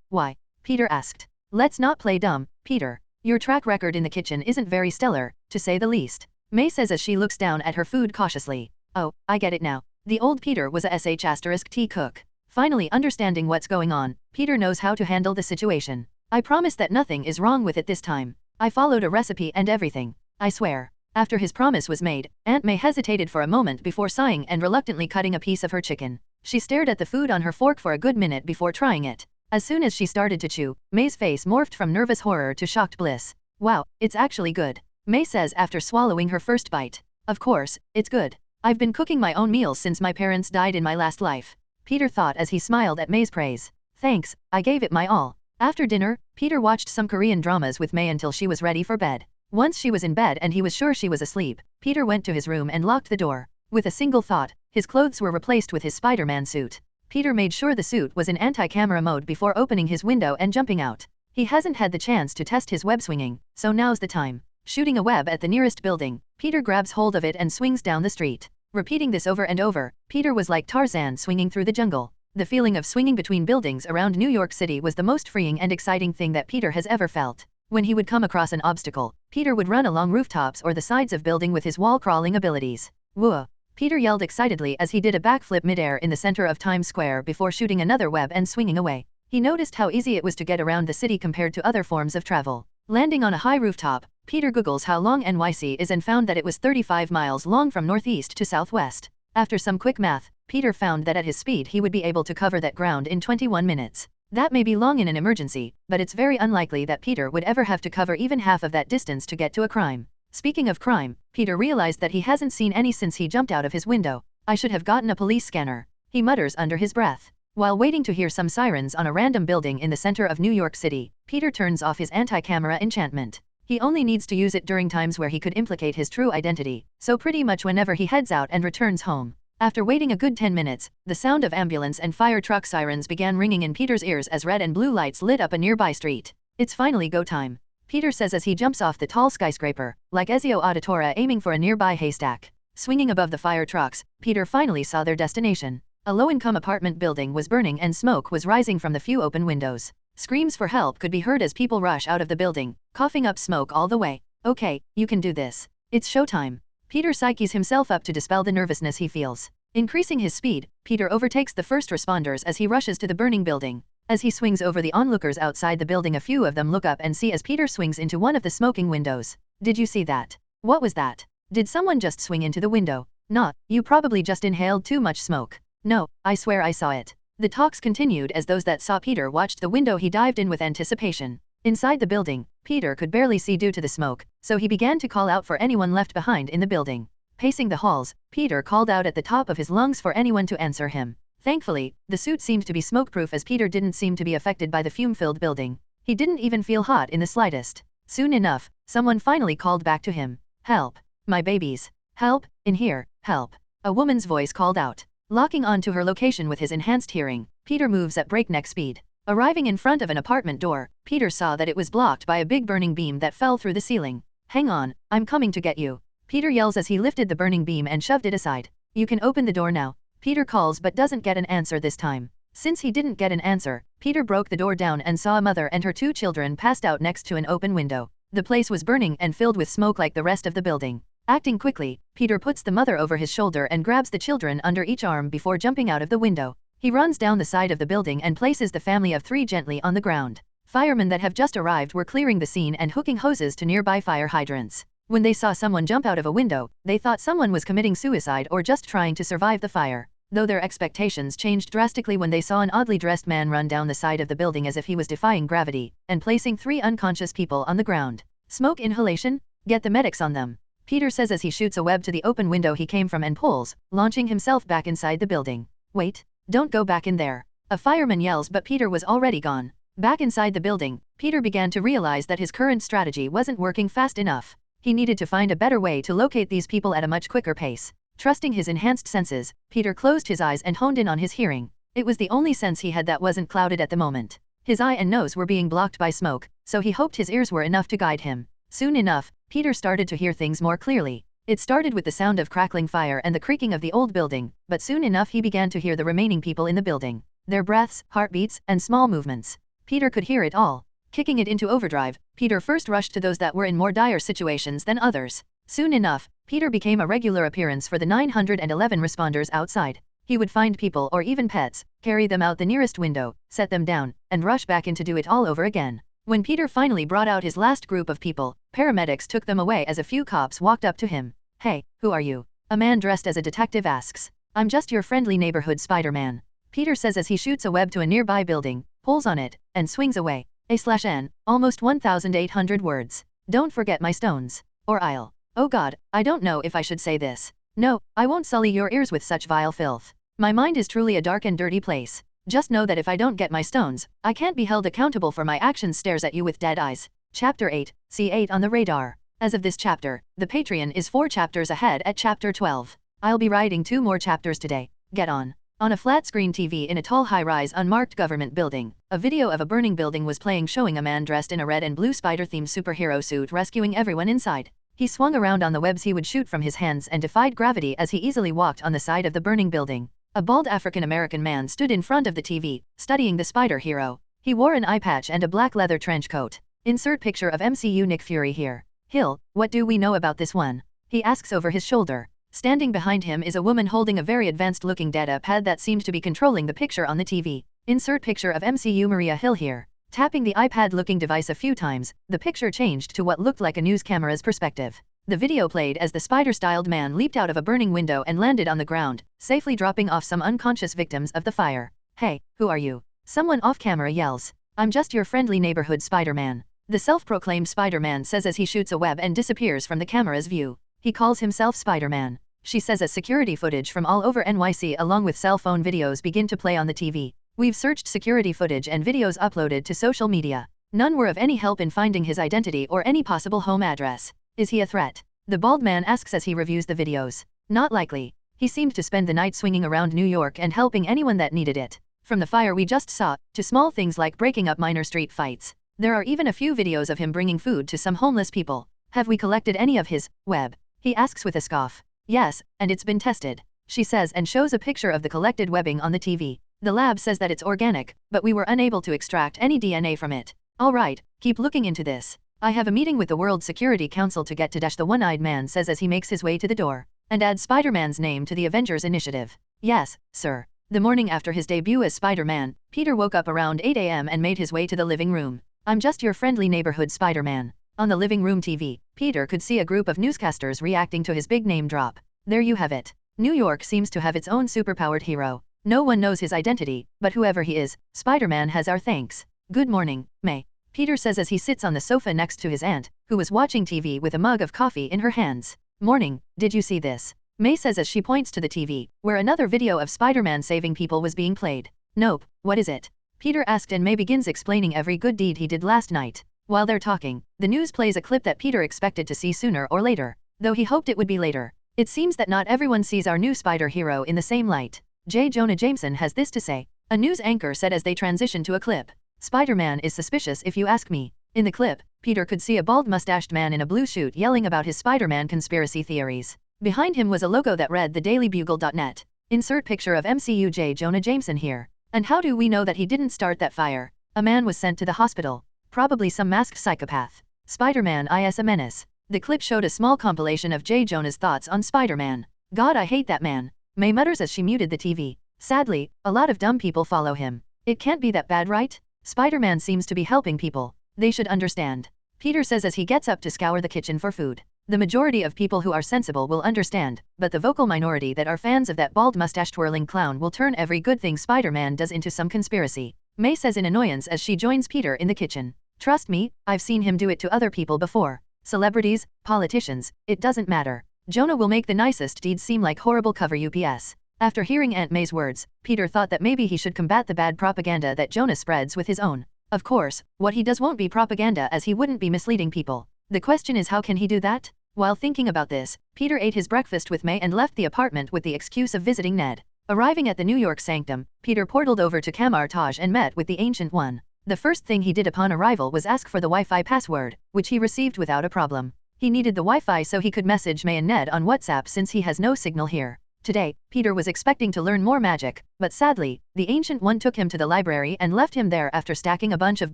Why? Peter asked. Let's not play dumb, Peter. Your track record in the kitchen isn't very stellar, to say the least. May says as she looks down at her food cautiously. Oh, I get it now. The old Peter was a *T cook. Finally understanding what's going on, Peter knows how to handle the situation. I promise that nothing is wrong with it this time. I followed a recipe and everything. I swear. After his promise was made, Aunt May hesitated for a moment before sighing and reluctantly cutting a piece of her chicken. She stared at the food on her fork for a good minute before trying it. As soon as she started to chew, May's face morphed from nervous horror to shocked bliss. Wow, it's actually good, May says after swallowing her first bite. Of course, it's good. I've been cooking my own meals since my parents died in my last life, Peter thought as he smiled at May's praise. Thanks, I gave it my all. After dinner, Peter watched some Korean dramas with May until she was ready for bed. Once she was in bed and he was sure she was asleep, Peter went to his room and locked the door. With a single thought, his clothes were replaced with his Spider-Man suit. Peter made sure the suit was in anti-camera mode before opening his window and jumping out. He hasn't had the chance to test his web swinging, so now's the time. Shooting a web at the nearest building, Peter grabs hold of it and swings down the street. Repeating this over and over, Peter was like Tarzan swinging through the jungle. The feeling of swinging between buildings around New York City was the most freeing and exciting thing that Peter has ever felt. When he would come across an obstacle, Peter would run along rooftops or the sides of building with his wall-crawling abilities. Whoa! Peter yelled excitedly as he did a backflip midair in the center of Times Square before shooting another web and swinging away. He noticed how easy it was to get around the city compared to other forms of travel. Landing on a high rooftop, Peter Googles how long NYC is and found that it was 35 miles long from northeast to southwest. After some quick math, Peter found that at his speed he would be able to cover that ground in 21 minutes. That may be long in an emergency, but it's very unlikely that Peter would ever have to cover even half of that distance to get to a crime. Speaking of crime, Peter realized that he hasn't seen any since he jumped out of his window. I should have gotten a police scanner, he mutters under his breath. While waiting to hear some sirens on a random building in the center of New York City, Peter turns off his anti-camera enchantment. He only needs to use it during times where he could implicate his true identity, so pretty much whenever he heads out and returns home. After waiting a good 10 minutes, the sound of ambulance and fire truck sirens began ringing in Peter's ears as red and blue lights lit up a nearby street. It's finally go time, Peter says as he jumps off the tall skyscraper, like Ezio Auditore aiming for a nearby haystack. Swinging above the fire trucks, Peter finally saw their destination. A low-income apartment building was burning and smoke was rising from the few open windows. Screams for help could be heard as people rush out of the building, coughing up smoke all the way. Okay, you can do this. It's showtime. Peter psyches himself up to dispel the nervousness he feels. Increasing his speed, Peter overtakes the first responders as he rushes to the burning building. As he swings over the onlookers outside the building, a few of them look up and see as Peter swings into one of the smoking windows. Did you see that? What was that? Did someone just swing into the window? Not, you probably just inhaled too much smoke. No, I swear I saw it. The talks continued as those that saw Peter watched the window he dived in with anticipation. Inside the building, Peter could barely see due to the smoke, so he began to call out for anyone left behind in the building. Pacing the halls, Peter called out at the top of his lungs for anyone to answer him. Thankfully, the suit seemed to be smoke-proof as Peter didn't seem to be affected by the fume-filled building. He didn't even feel hot in the slightest. Soon enough, someone finally called back to him. Help! My babies! Help! In here! Help! A woman's voice called out. Locking on to her location with his enhanced hearing, Peter moves at breakneck speed. Arriving in front of an apartment door, Peter saw that it was blocked by a big burning beam that fell through the ceiling. Hang on, I'm coming to get you. Peter yells as he lifted the burning beam and shoved it aside. You can open the door now. Peter calls but doesn't get an answer this time. Since he didn't get an answer, Peter broke the door down and saw a mother and her 2 children passed out next to an open window. The place was burning and filled with smoke like the rest of the building. Acting quickly, Peter puts the mother over his shoulder and grabs the children under each arm before jumping out of the window. He runs down the side of the building and places the family of 3 gently on the ground. Firemen that have just arrived were clearing the scene and hooking hoses to nearby fire hydrants. When they saw someone jump out of a window, they thought someone was committing suicide or just trying to survive the fire. Though their expectations changed drastically when they saw an oddly dressed man run down the side of the building as if he was defying gravity, and placing 3 unconscious people on the ground. Smoke inhalation? Get the medics on them, Peter says as he shoots a web to the open window he came from and pulls, launching himself back inside the building. Wait, don't go back in there. A fireman yells but Peter was already gone. Back inside the building, Peter began to realize that his current strategy wasn't working fast enough. He needed to find a better way to locate these people at a much quicker pace. Trusting his enhanced senses, Peter closed his eyes and honed in on his hearing. It was the only sense he had that wasn't clouded at the moment. His eye and nose were being blocked by smoke, so he hoped his ears were enough to guide him. Soon enough, Peter started to hear things more clearly. It started with the sound of crackling fire and the creaking of the old building, but soon enough he began to hear the remaining people in the building. Their breaths, heartbeats, and small movements. Peter could hear it all. Kicking it into overdrive, Peter first rushed to those that were in more dire situations than others. Soon enough, Peter became a regular appearance for the 911 responders outside. He would find people or even pets, carry them out the nearest window, set them down, and rush back in to do it all over again. When Peter finally brought out his last group of people, paramedics took them away as a few cops walked up to him. Hey, who are you? A man dressed as a detective asks. I'm just your friendly neighborhood Spider-Man, Peter says as he shoots a web to a nearby building, pulls on it, and swings away. A/N, almost 1,800 words. Don't forget my stones. Or I'll. Oh God, I don't know if I should say this. No, I won't sully your ears with such vile filth. My mind is truly a dark and dirty place. Just know that if I don't get my stones, I can't be held accountable for my actions. Stares at you with dead eyes. Chapter 8, C8 on the radar. As of this chapter, the Patreon is 4 chapters ahead at chapter 12. I'll be writing 2 more chapters today. Get on. On a flat-screen TV in a tall high-rise unmarked government building, a video of a burning building was playing showing a man dressed in a red and blue spider-themed superhero suit rescuing everyone inside. He swung around on the webs he would shoot from his hands and defied gravity as he easily walked on the side of the burning building. A bald African-American man stood in front of the TV, studying the spider hero. He wore an eye patch and a black leather trench coat. Insert picture of MCU Nick Fury here. Hill, what do we know about this one? He asks over his shoulder. Standing behind him is a woman holding a very advanced-looking data pad that seemed to be controlling the picture on the TV. Insert picture of MCU Maria Hill here. Tapping the iPad-looking device a few times, the picture changed to what looked like a news camera's perspective. The video played as the spider-styled man leaped out of a burning window and landed on the ground, safely dropping off some unconscious victims of the fire. Hey, who are you? Someone off-camera yells. I'm just your friendly neighborhood Spider-Man. The self-proclaimed Spider-Man says as he shoots a web and disappears from the camera's view. He calls himself Spider-Man. She says as security footage from all over NYC along with cell phone videos begin to play on the TV. We've searched security footage and videos uploaded to social media. None were of any help in finding his identity or any possible home address. Is he a threat? The bald man asks as he reviews the videos. Not likely. He seemed to spend the night swinging around New York and helping anyone that needed it. From the fire we just saw, to small things like breaking up minor street fights. There are even a few videos of him bringing food to some homeless people. Have we collected any of his web? He asks with a scoff. Yes, and it's been tested. She says and shows a picture of the collected webbing on the TV. The lab says that it's organic, but we were unable to extract any DNA from it. All right, keep looking into this. I have a meeting with the World Security Council to get to the one-eyed man says as he makes his way to the door, and adds Spider-Man's name to the Avengers Initiative. Yes, sir. The morning after his debut as Spider-Man, Peter woke up around 8 a.m. and made his way to the living room. I'm just your friendly neighborhood Spider-Man. On the living room TV, Peter could see a group of newscasters reacting to his big name drop. There you have it. New York seems to have its own superpowered hero. No one knows his identity, but whoever he is, Spider-Man has our thanks. Good morning, May. Peter says as he sits on the sofa next to his aunt, who was watching TV with a mug of coffee in her hands. Morning, did you see this? May says as she points to the TV, where another video of Spider-Man saving people was being played. Nope, what is it? Peter asked and May begins explaining every good deed he did last night. While they're talking, the news plays a clip that Peter expected to see sooner or later, though he hoped it would be later. It seems that not everyone sees our new spider hero in the same light. J. Jonah Jameson has this to say. A news anchor said as they transitioned to a clip. Spider-Man is suspicious if you ask me. In the clip, Peter could see a bald-mustached man in a blue suit yelling about his Spider-Man conspiracy theories. Behind him was a logo that read thedailybugle.net. Insert picture of MCU J. Jonah Jameson here. And how do we know that he didn't start that fire? A man was sent to the hospital. Probably some masked psychopath. Spider-Man is a menace. The clip showed a small compilation of J. Jonah's thoughts on Spider-Man. God, I hate that man. May mutters as she muted the TV. Sadly, a lot of dumb people follow him. It can't be that bad, right? Spider-Man seems to be helping people. They should understand. Peter says as he gets up to scour the kitchen for food. The majority of people who are sensible will understand, but the vocal minority that are fans of that bald mustache-twirling clown will turn every good thing Spider-Man does into some conspiracy. May says in annoyance as she joins Peter in the kitchen. Trust me, I've seen him do it to other people before. Celebrities, politicians, it doesn't matter. Jonah will make the nicest deeds seem like horrible cover UPS. After hearing Aunt May's words, Peter thought that maybe he should combat the bad propaganda that Jonah spreads with his own. Of course, what he does won't be propaganda as he wouldn't be misleading people. The question is how can he do that? While thinking about this, Peter ate his breakfast with May and left the apartment with the excuse of visiting Ned. Arriving at the New York sanctum, Peter portaled over to Kamar Taj and met with the Ancient One. The first thing he did upon arrival was ask for the Wi-Fi password, which he received without a problem. He needed the Wi-Fi so he could message May and Ned on WhatsApp since he has no signal here. Today, Peter was expecting to learn more magic, but sadly, the Ancient One took him to the library and left him there after stacking a bunch of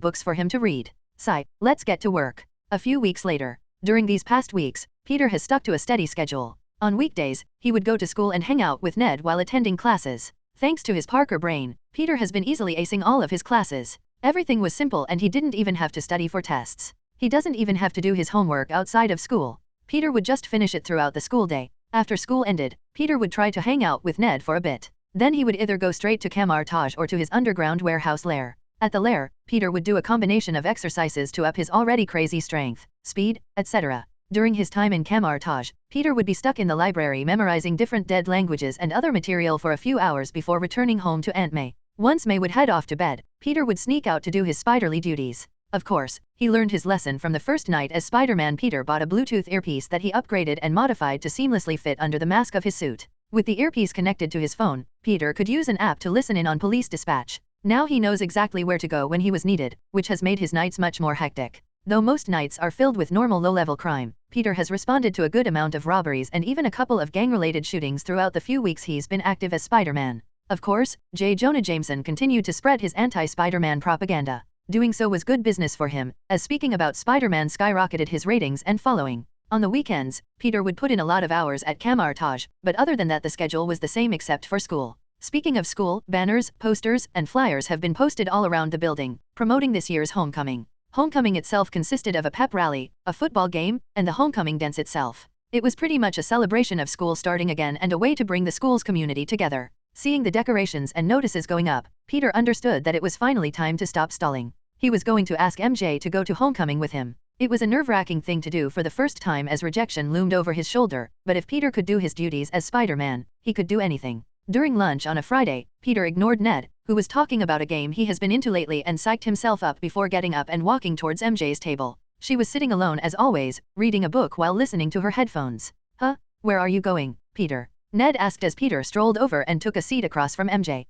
books for him to read. Sigh, let's get to work. A few weeks later. During these past weeks, Peter has stuck to a steady schedule. On weekdays, he would go to school and hang out with Ned while attending classes. Thanks to his Parker brain, Peter has been easily acing all of his classes. Everything was simple and he didn't even have to study for tests. He doesn't even have to do his homework outside of school. Peter would just finish it throughout the school day. After school ended, Peter would try to hang out with Ned for a bit. Then he would either go straight to Kamar Taj or to his underground warehouse lair. At the lair, Peter would do a combination of exercises to up his already crazy strength, speed, etc. During his time in Kamar Taj, Peter would be stuck in the library memorizing different dead languages and other material for a few hours before returning home to Aunt May. Once May would head off to bed, Peter would sneak out to do his spiderly duties. Of course, he learned his lesson from the first night as Spider-Man. Peter bought a Bluetooth earpiece that he upgraded and modified to seamlessly fit under the mask of his suit. With the earpiece connected to his phone, Peter could use an app to listen in on police dispatch. Now he knows exactly where to go when he was needed, which has made his nights much more hectic. Though most nights are filled with normal low-level crime, Peter has responded to a good amount of robberies and even a couple of gang-related shootings throughout the few weeks he's been active as Spider-Man. Of course, J. Jonah Jameson continued to spread his anti-Spider-Man propaganda. Doing so was good business for him, as speaking about Spider-Man skyrocketed his ratings and following. On the weekends, Peter would put in a lot of hours at Camartage, but other than that the schedule was the same except for school. Speaking of school, banners, posters, and flyers have been posted all around the building, promoting this year's homecoming. Homecoming itself consisted of a pep rally, a football game, and the homecoming dance itself. It was pretty much a celebration of school starting again and a way to bring the school's community together. Seeing the decorations and notices going up, Peter understood that it was finally time to stop stalling. He was going to ask MJ to go to homecoming with him. It was a nerve-wracking thing to do for the first time as rejection loomed over his shoulder, but if Peter could do his duties as Spider-Man, he could do anything. During lunch on a Friday, Peter ignored Ned, who was talking about a game he has been into lately, and psyched himself up before getting up and walking towards MJ's table. She was sitting alone as always, reading a book while listening to her headphones. Huh? Where are you going, Peter? Ned asked as Peter strolled over and took a seat across from MJ.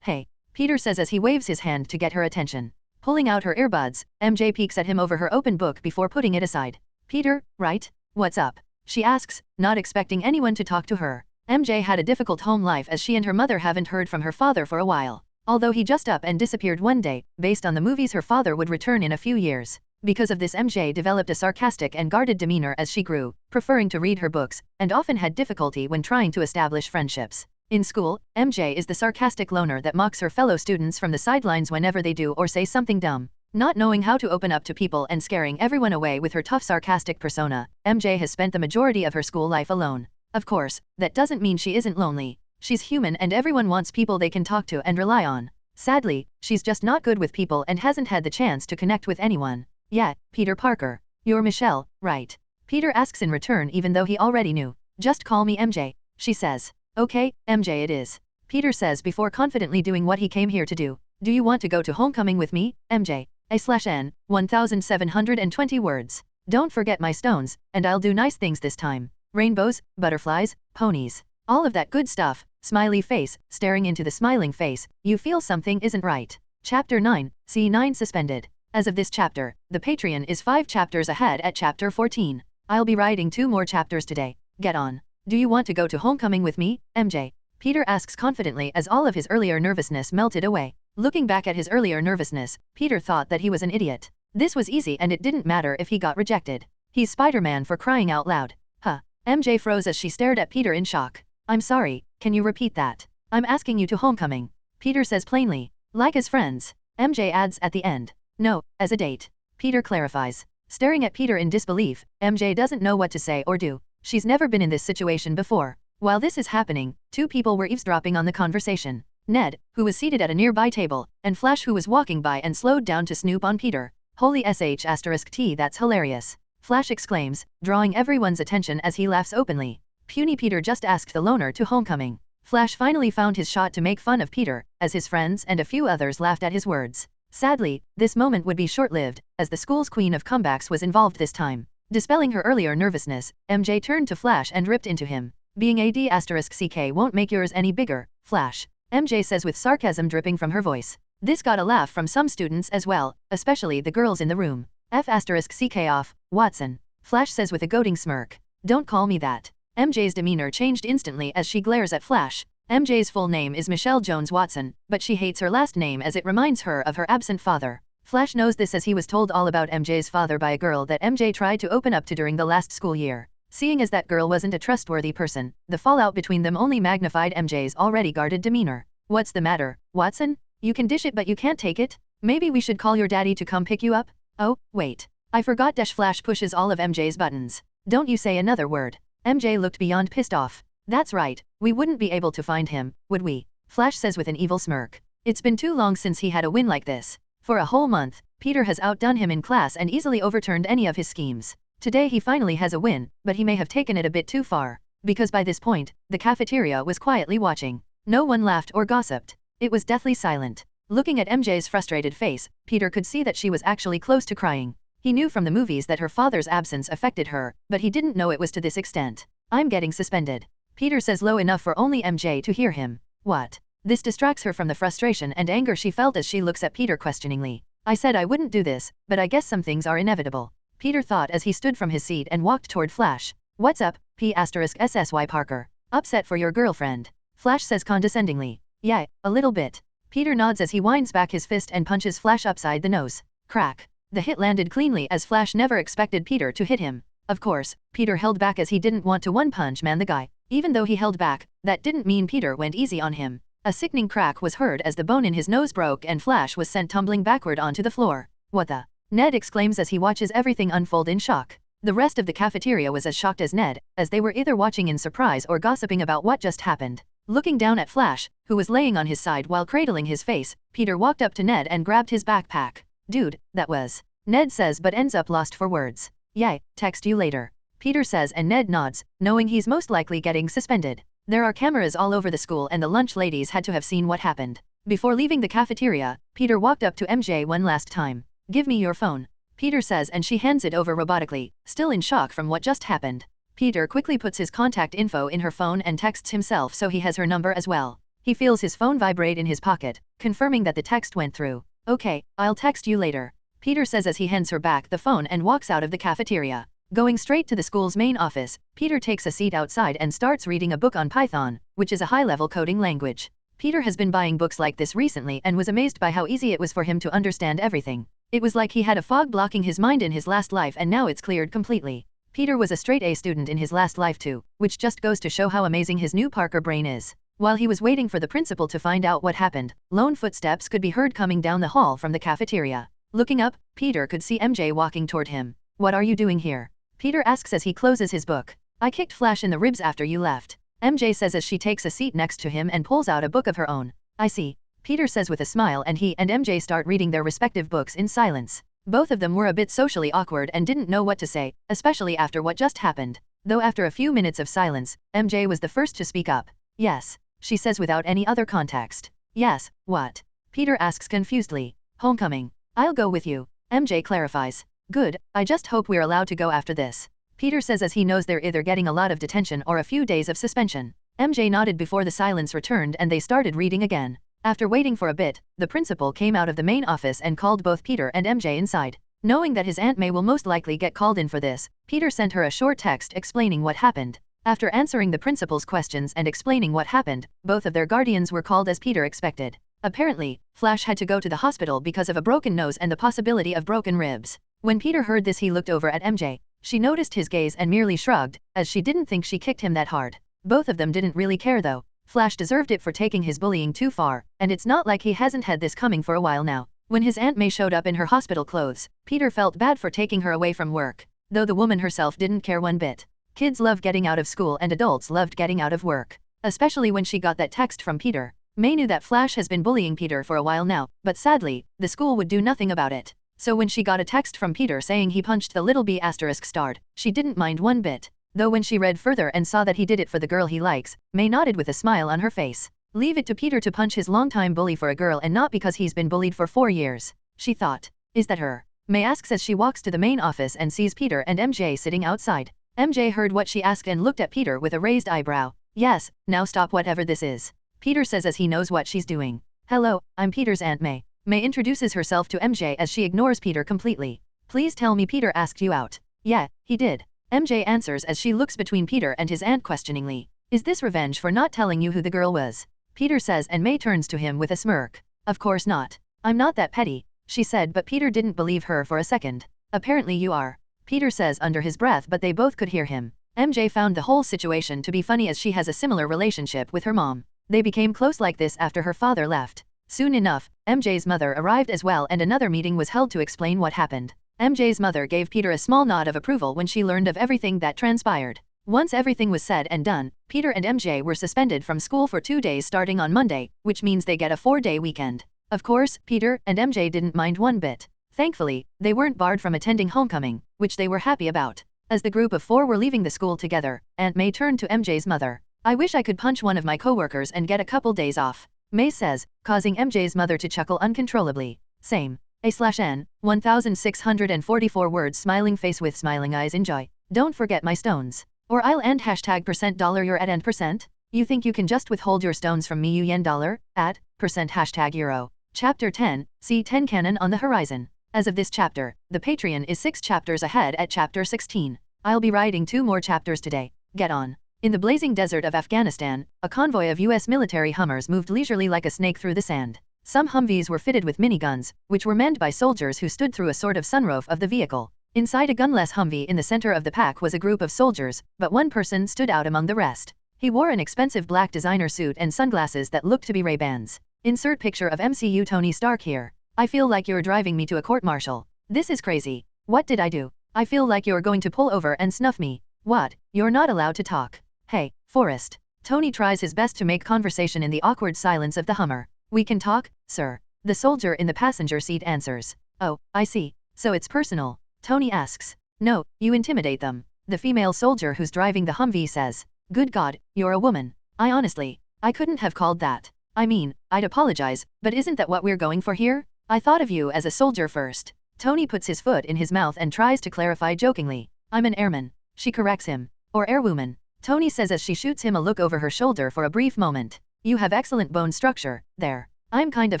Hey, Peter says as he waves his hand to get her attention. Pulling out her earbuds, MJ peeks at him over her open book before putting it aside. Peter, right? What's up? She asks, not expecting anyone to talk to her. MJ had a difficult home life as she and her mother haven't heard from her father for a while. Although he just up and disappeared one day, based on the movies her father would return in a few years. Because of this, MJ developed a sarcastic and guarded demeanor as she grew, preferring to read her books, and often had difficulty when trying to establish friendships. In school, MJ is the sarcastic loner that mocks her fellow students from the sidelines whenever they do or say something dumb. Not knowing how to open up to people and scaring everyone away with her tough sarcastic persona, MJ has spent the majority of her school life alone. Of course, that doesn't mean she isn't lonely. She's human and everyone wants people they can talk to and rely on. Sadly, she's just not good with people and hasn't had the chance to connect with anyone. Yeah, Peter Parker. You're Michelle, right? Peter asks in return even though he already knew. Just call me MJ, she says. Okay, MJ it is. Peter says before confidently doing what he came here to do. Do you want to go to homecoming with me, MJ? A/N, 1720 words. Don't forget my stones, and I'll do nice things this time. Rainbows, butterflies, ponies. All of that good stuff. Smiley face, staring into the smiling face, you feel something isn't right. Chapter 9, C9 suspended. As of this chapter, the Patreon is 5 chapters ahead at chapter 14. I'll be writing 2 more chapters today. Get on. Do you want to go to homecoming with me, MJ? Peter asks confidently as all of his earlier nervousness melted away. Looking back at his earlier nervousness, Peter thought that he was an idiot. This was easy and it didn't matter if he got rejected. He's Spider-Man for crying out loud. Huh. MJ froze as she stared at Peter in shock. I'm sorry, can you repeat that? I'm asking you to homecoming. Peter says plainly. Like as friends. MJ adds at the end. No, as a date. Peter clarifies. Staring at Peter in disbelief, MJ doesn't know what to say or do. She's never been in this situation before. While this is happening, 2 people were eavesdropping on the conversation. Ned, who was seated at a nearby table, and Flash, who was walking by and slowed down to snoop on Peter. Holy sh*T, that's hilarious. Flash exclaims, drawing everyone's attention as he laughs openly. Puny Peter just asked the loner to homecoming. Flash finally found his shot to make fun of Peter, as his friends and a few others laughed at his words. Sadly, this moment would be short-lived, as the school's queen of comebacks was involved this time. Dispelling her earlier nervousness, MJ turned to Flash and ripped into him. Being AD*CK won't make yours any bigger, Flash. MJ says with sarcasm dripping from her voice. This got a laugh from some students as well, especially the girls in the room. F***CK off, Watson. Flash says with a goading smirk. Don't call me that. MJ's demeanor changed instantly as she glares at Flash. MJ's full name is Michelle Jones Watson, but she hates her last name as it reminds her of her absent father. Flash knows this as he was told all about MJ's father by a girl that MJ tried to open up to during the last school year. Seeing as that girl wasn't a trustworthy person, the fallout between them only magnified MJ's already guarded demeanor. What's the matter, Watson? You can dish it but you can't take it? Maybe we should call your daddy to come pick you up? Oh, wait. I forgot. Flash pushes all of MJ's buttons. Don't you say another word. MJ looked beyond pissed off. That's right, we wouldn't be able to find him, would we? Flash says with an evil smirk. It's been too long since he had a win like this. For a whole month, Peter has outdone him in class and easily overturned any of his schemes. Today he finally has a win, but he may have taken it a bit too far. Because by this point, the cafeteria was quietly watching. No one laughed or gossiped. It was deathly silent. Looking at MJ's frustrated face, Peter could see that she was actually close to crying. He knew from the movies that her father's absence affected her, but he didn't know it was to this extent. I'm getting suspended. Peter says low enough for only MJ to hear him. What? This distracts her from the frustration and anger she felt as she looks at Peter questioningly. I said I wouldn't do this, but I guess some things are inevitable. Peter thought as he stood from his seat and walked toward Flash. What's up, P***SSY Parker? Upset for your girlfriend? Flash says condescendingly. Yeah, a little bit. Peter nods as he winds back his fist and punches Flash upside the nose. Crack. The hit landed cleanly as Flash never expected Peter to hit him. Of course, Peter held back as he didn't want to one-punch man the guy. Even though he held back, that didn't mean Peter went easy on him. A sickening crack was heard as the bone in his nose broke and Flash was sent tumbling backward onto the floor. What the? Ned exclaims as he watches everything unfold in shock. The rest of the cafeteria was as shocked as Ned, as they were either watching in surprise or gossiping about what just happened. Looking down at Flash, who was laying on his side while cradling his face, Peter walked up to Ned and grabbed his backpack. Dude, that was... Ned says but ends up lost for words. Yay, text you later. Peter says and Ned nods, knowing he's most likely getting suspended. There are cameras all over the school and the lunch ladies had to have seen what happened. Before leaving the cafeteria, Peter walked up to MJ one last time. Give me your phone. Peter says and she hands it over robotically, still in shock from what just happened. Peter quickly puts his contact info in her phone and texts himself so he has her number as well. He feels his phone vibrate in his pocket, confirming that the text went through. Okay, I'll text you later. Peter says as he hands her back the phone and walks out of the cafeteria. Going straight to the school's main office, Peter takes a seat outside and starts reading a book on Python, which is a high-level coding language. Peter has been buying books like this recently and was amazed by how easy it was for him to understand everything. It was like he had a fog blocking his mind in his last life and now it's cleared completely. Peter was a straight-A student in his last life too, which just goes to show how amazing his new Parker brain is. While he was waiting for the principal to find out what happened, lone footsteps could be heard coming down the hall from the cafeteria. Looking up, Peter could see MJ walking toward him. What are you doing here? Peter asks as he closes his book. I kicked Flash in the ribs after you left. MJ says as she takes a seat next to him and pulls out a book of her own. I see. Peter says with a smile and he and MJ start reading their respective books in silence. Both of them were a bit socially awkward and didn't know what to say, especially after what just happened. Though after a few minutes of silence, MJ was the first to speak up. Yes, she says without any other context. Yes, what? Peter asks confusedly. Homecoming. I'll go with you. MJ clarifies. Good, I just hope we're allowed to go after this. Peter says as he knows they're either getting a lot of detention or a few days of suspension. MJ nodded before the silence returned and they started reading again. After waiting for a bit, the principal came out of the main office and called both Peter and MJ inside. Knowing that his Aunt May will most likely get called in for this, Peter sent her a short text explaining what happened. After answering the principal's questions and explaining what happened, both of their guardians were called as Peter expected. Apparently, Flash had to go to the hospital because of a broken nose and the possibility of broken ribs. When Peter heard this he looked over at MJ. She noticed his gaze and merely shrugged, as she didn't think she kicked him that hard. Both of them didn't really care though. Flash deserved it for taking his bullying too far, and it's not like he hasn't had this coming for a while now. When his Aunt May showed up in her hospital clothes, Peter felt bad for taking her away from work, though the woman herself didn't care one bit. Kids love getting out of school and adults loved getting out of work. Especially when she got that text from Peter. May knew that Flash has been bullying Peter for a while now, but sadly, the school would do nothing about it. So when she got a text from Peter saying he punched the little B** starred, she didn't mind one bit. Though when she read further and saw that he did it for the girl he likes, May nodded with a smile on her face. Leave it to Peter to punch his longtime bully for a girl and not because he's been bullied for 4 years, she thought. Is that her? May asks as she walks to the main office and sees Peter and MJ sitting outside. MJ heard what she asked and looked at Peter with a raised eyebrow. Yes, now stop whatever this is. Peter says as he knows what she's doing. Hello, I'm Peter's Aunt May. May introduces herself to MJ as she ignores Peter completely. Please tell me Peter asked you out. Yeah, he did. MJ answers as she looks between Peter and his aunt questioningly. Is this revenge for not telling you who the girl was? Peter says and May turns to him with a smirk. Of course not. I'm not that petty, she said but Peter didn't believe her for a second. Apparently you are. Peter says under his breath but they both could hear him. MJ found the whole situation to be funny as she has a similar relationship with her mom. They became close like this after her father left. Soon enough, MJ's mother arrived as well and another meeting was held to explain what happened. MJ's mother gave Peter a small nod of approval when she learned of everything that transpired. Once everything was said and done, Peter and MJ were suspended from school for 2 days starting on Monday, which means they get a 4-day weekend. Of course, Peter and MJ didn't mind one bit. Thankfully, they weren't barred from attending homecoming, which they were happy about. As the group of 4 were leaving the school together, Aunt May turned to MJ's mother. I wish I could punch one of my coworkers and get a couple days off, May says, causing MJ's mother to chuckle uncontrollably. Same. A/N, 1644 words smiling face with smiling eyes enjoy. Don't forget my stones. Or I'll end $% you're at and %. You think you can just withhold your stones from me you yen dollar, at, %#euro. Chapter 10, C10 Canon on the horizon. As of this chapter, the Patreon is 6 chapters ahead at chapter 16. I'll be writing 2 more chapters today. Get on. In the blazing desert of Afghanistan, a convoy of US military Hummers moved leisurely like a snake through the sand. Some Humvees were fitted with miniguns, which were manned by soldiers who stood through a sort of sunroof of the vehicle. Inside a gunless Humvee in the center of the pack was a group of soldiers, but one person stood out among the rest. He wore an expensive black designer suit and sunglasses that looked to be Ray-Bans. Insert picture of MCU Tony Stark here. I feel like you're driving me to a court-martial. This is crazy. What did I do? I feel like you're going to pull over and snuff me. What? You're not allowed to talk. Hey, Forrest. Tony tries his best to make conversation in the awkward silence of the Hummer. We can talk, sir. The soldier in the passenger seat answers. Oh, I see. So it's personal. Tony asks. No, you intimidate them. The female soldier who's driving the Humvee says. Good God, you're a woman. I couldn't have called that. I mean, I'd apologize, but isn't that what we're going for here? I thought of you as a soldier first. Tony puts his foot in his mouth and tries to clarify jokingly. I'm an airman. She corrects him. Or airwoman. Tony says as she shoots him a look over her shoulder for a brief moment. You have excellent bone structure, there. I'm kind of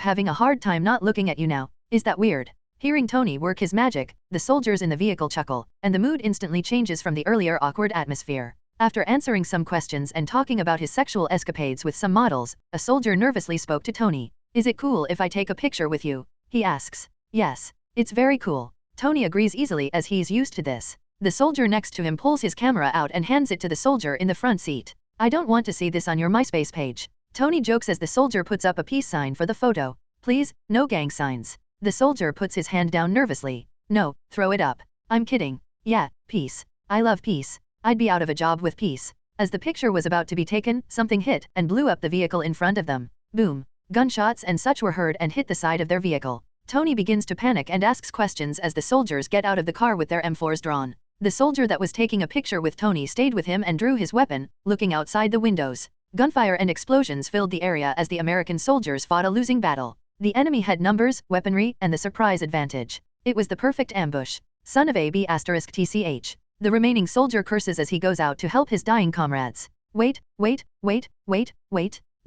having a hard time not looking at you now. Is that weird? Hearing Tony work his magic, the soldiers in the vehicle chuckle, and the mood instantly changes from the earlier awkward atmosphere. After answering some questions and talking about his sexual escapades with some models, a soldier nervously spoke to Tony. Is it cool if I take a picture with you? He asks. Yes, it's very cool. Tony agrees easily as he's used to this. The soldier next to him pulls his camera out and hands it to the soldier in the front seat. I don't want to see this on your MySpace page. Tony jokes as the soldier puts up a peace sign for the photo. Please, no gang signs. The soldier puts his hand down nervously. No, throw it up. I'm kidding. Yeah, peace. I love peace. I'd be out of a job with peace. As the picture was about to be taken, something hit and blew up the vehicle in front of them. Boom. Gunshots and such were heard and hit the side of their vehicle. Tony begins to panic and asks questions as the soldiers get out of the car with their M4s drawn. The soldier that was taking a picture with Tony stayed with him and drew his weapon, looking outside the windows. Gunfire and explosions filled the area as the American soldiers fought a losing battle. The enemy had numbers, weaponry, and the surprise advantage. It was the perfect ambush. Son of a B***TCH. The remaining soldier curses as he goes out to help his dying comrades. Wait.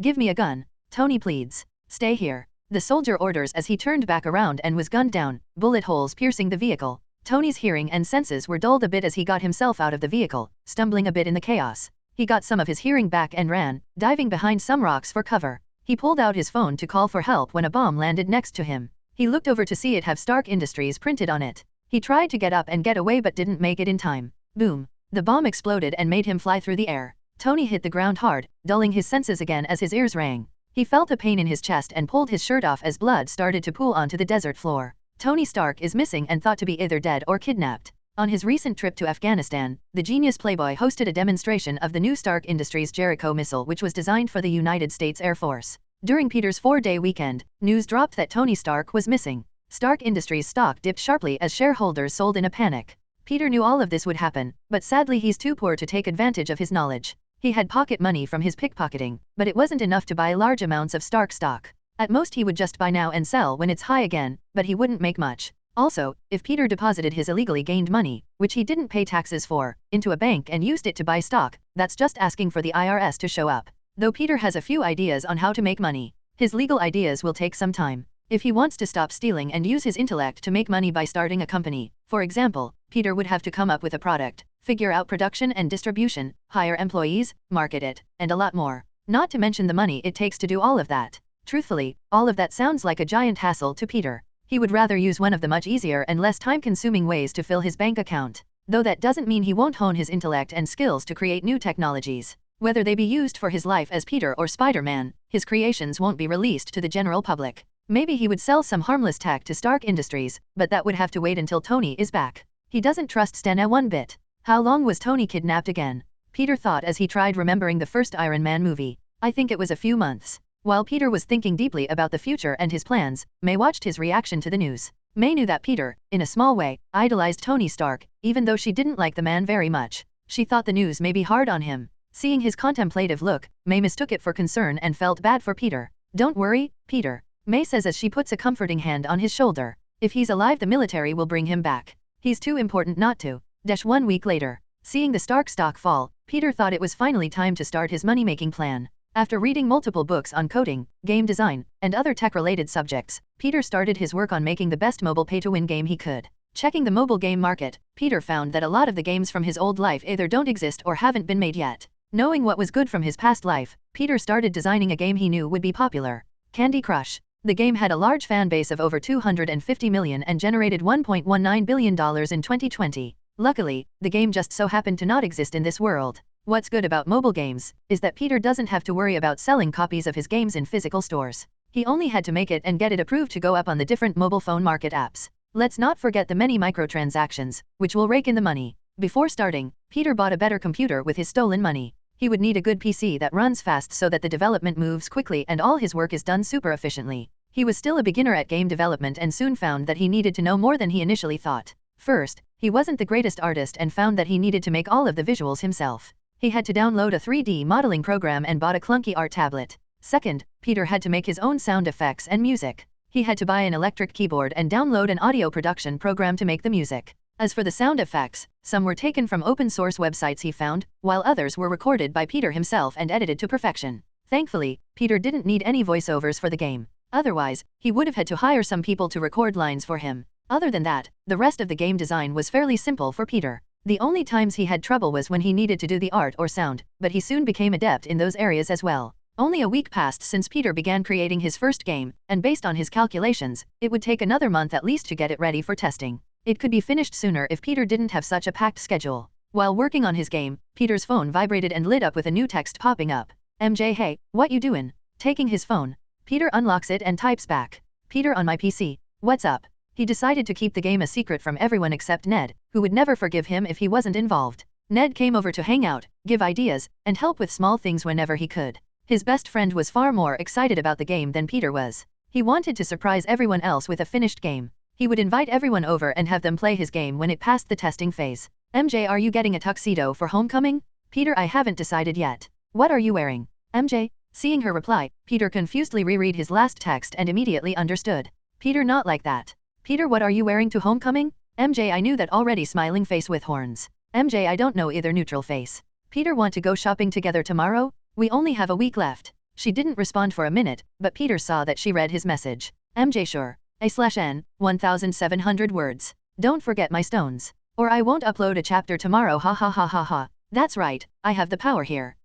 Give me a gun. Tony pleads. Stay here. The soldier orders as he turned back around and was gunned down, bullet holes piercing the vehicle. Tony's hearing and senses were dulled a bit as he got himself out of the vehicle, stumbling a bit in the chaos. He got some of his hearing back and ran, diving behind some rocks for cover. He pulled out his phone to call for help when a bomb landed next to him. He looked over to see it have Stark Industries printed on it. He tried to get up and get away but didn't make it in time. Boom. The bomb exploded and made him fly through the air. Tony hit the ground hard, dulling his senses again as his ears rang. He felt a pain in his chest and pulled his shirt off as blood started to pool onto the desert floor. Tony Stark is missing and thought to be either dead or kidnapped. On his recent trip to Afghanistan, the genius playboy hosted a demonstration of the new Stark Industries Jericho missile which was designed for the United States Air Force. During Peter's 4-day weekend, news dropped that Tony Stark was missing. Stark Industries stock dipped sharply as shareholders sold in a panic. Peter knew all of this would happen, but sadly he's too poor to take advantage of his knowledge. He had pocket money from his pickpocketing, but it wasn't enough to buy large amounts of Stark stock. At most he would just buy now and sell when it's high again, but he wouldn't make much. Also, if Peter deposited his illegally gained money, which he didn't pay taxes for, into a bank and used it to buy stock, that's just asking for the IRS to show up. Though Peter has a few ideas on how to make money, his legal ideas will take some time. If he wants to stop stealing and use his intellect to make money by starting a company, for example, Peter would have to come up with a product, figure out production and distribution, hire employees, market it, and a lot more. Not to mention the money it takes to do all of that. Truthfully, all of that sounds like a giant hassle to Peter. He would rather use one of the much easier and less time-consuming ways to fill his bank account. Though that doesn't mean he won't hone his intellect and skills to create new technologies. Whether they be used for his life as Peter or Spider-Man, his creations won't be released to the general public. Maybe he would sell some harmless tech to Stark Industries, but that would have to wait until Tony is back. He doesn't trust Stan one bit. How long was Tony kidnapped again? Peter thought as he tried remembering the first Iron Man movie. I think it was a few months. While Peter was thinking deeply about the future and his plans, May watched his reaction to the news. May knew that Peter, in a small way, idolized Tony Stark, even though she didn't like the man very much. She thought the news may be hard on him. Seeing his contemplative look, May mistook it for concern and felt bad for Peter. Don't worry, Peter. May says as she puts a comforting hand on his shoulder. If he's alive the military will bring him back. He's too important not to. 1 week later. Seeing the Stark stock fall, Peter thought it was finally time to start his money-making plan. After reading multiple books on coding, game design, and other tech-related subjects, Peter started his work on making the best mobile pay-to-win game he could. Checking the mobile game market, Peter found that a lot of the games from his old life either don't exist or haven't been made yet. Knowing what was good from his past life, Peter started designing a game he knew would be popular. Candy Crush. The game had a large fan base of over 250 million and generated $1.19 billion in 2020. Luckily, the game just so happened to not exist in this world. What's good about mobile games is that Peter doesn't have to worry about selling copies of his games in physical stores. He only had to make it and get it approved to go up on the different mobile phone market apps. Let's not forget the many microtransactions, which will rake in the money. Before starting, Peter bought a better computer with his stolen money. He would need a good PC that runs fast so that the development moves quickly and all his work is done super efficiently. He was still a beginner at game development and soon found that he needed to know more than he initially thought. First, he wasn't the greatest artist and found that he needed to make all of the visuals himself. He had to download a 3D modeling program and bought a clunky art tablet. Second, Peter had to make his own sound effects and music. He had to buy an electric keyboard and download an audio production program to make the music. As for the sound effects, some were taken from open source websites he found, while others were recorded by Peter himself and edited to perfection. Thankfully, Peter didn't need any voiceovers for the game. Otherwise, he would have had to hire some people to record lines for him. Other than that, the rest of the game design was fairly simple for Peter. The only times he had trouble was when he needed to do the art or sound, but he soon became adept in those areas as well. Only a week passed since Peter began creating his first game, and based on his calculations, it would take another month at least to get it ready for testing. It could be finished sooner if Peter didn't have such a packed schedule. While working on his game, Peter's phone vibrated and lit up with a new text popping up. "MJ, hey, what you doin'?" Taking his phone, Peter unlocks it and types back. "Peter on my PC. What's up?" He decided to keep the game a secret from everyone except Ned, who would never forgive him if he wasn't involved. Ned came over to hang out, give ideas, and help with small things whenever he could. His best friend was far more excited about the game than Peter was. He wanted to surprise everyone else with a finished game. He would invite everyone over and have them play his game when it passed the testing phase. "MJ, are you getting a tuxedo for homecoming?" "Peter, I haven't decided yet." "What are you wearing?" "MJ." Seeing her reply, Peter confusedly reread his last text and immediately understood. "Peter, not like that." "Peter, what are you wearing to homecoming?" "MJ, I knew that already, smiling face with horns." "MJ, I don't know either, neutral face." "Peter, want to go shopping together tomorrow? We only have a week left." She didn't respond for a minute, but Peter saw that she read his message. "MJ, sure. A/N, 1700 words. Don't forget my stones. Or I won't upload a chapter tomorrow, ha ha ha ha ha. That's right, I have the power here."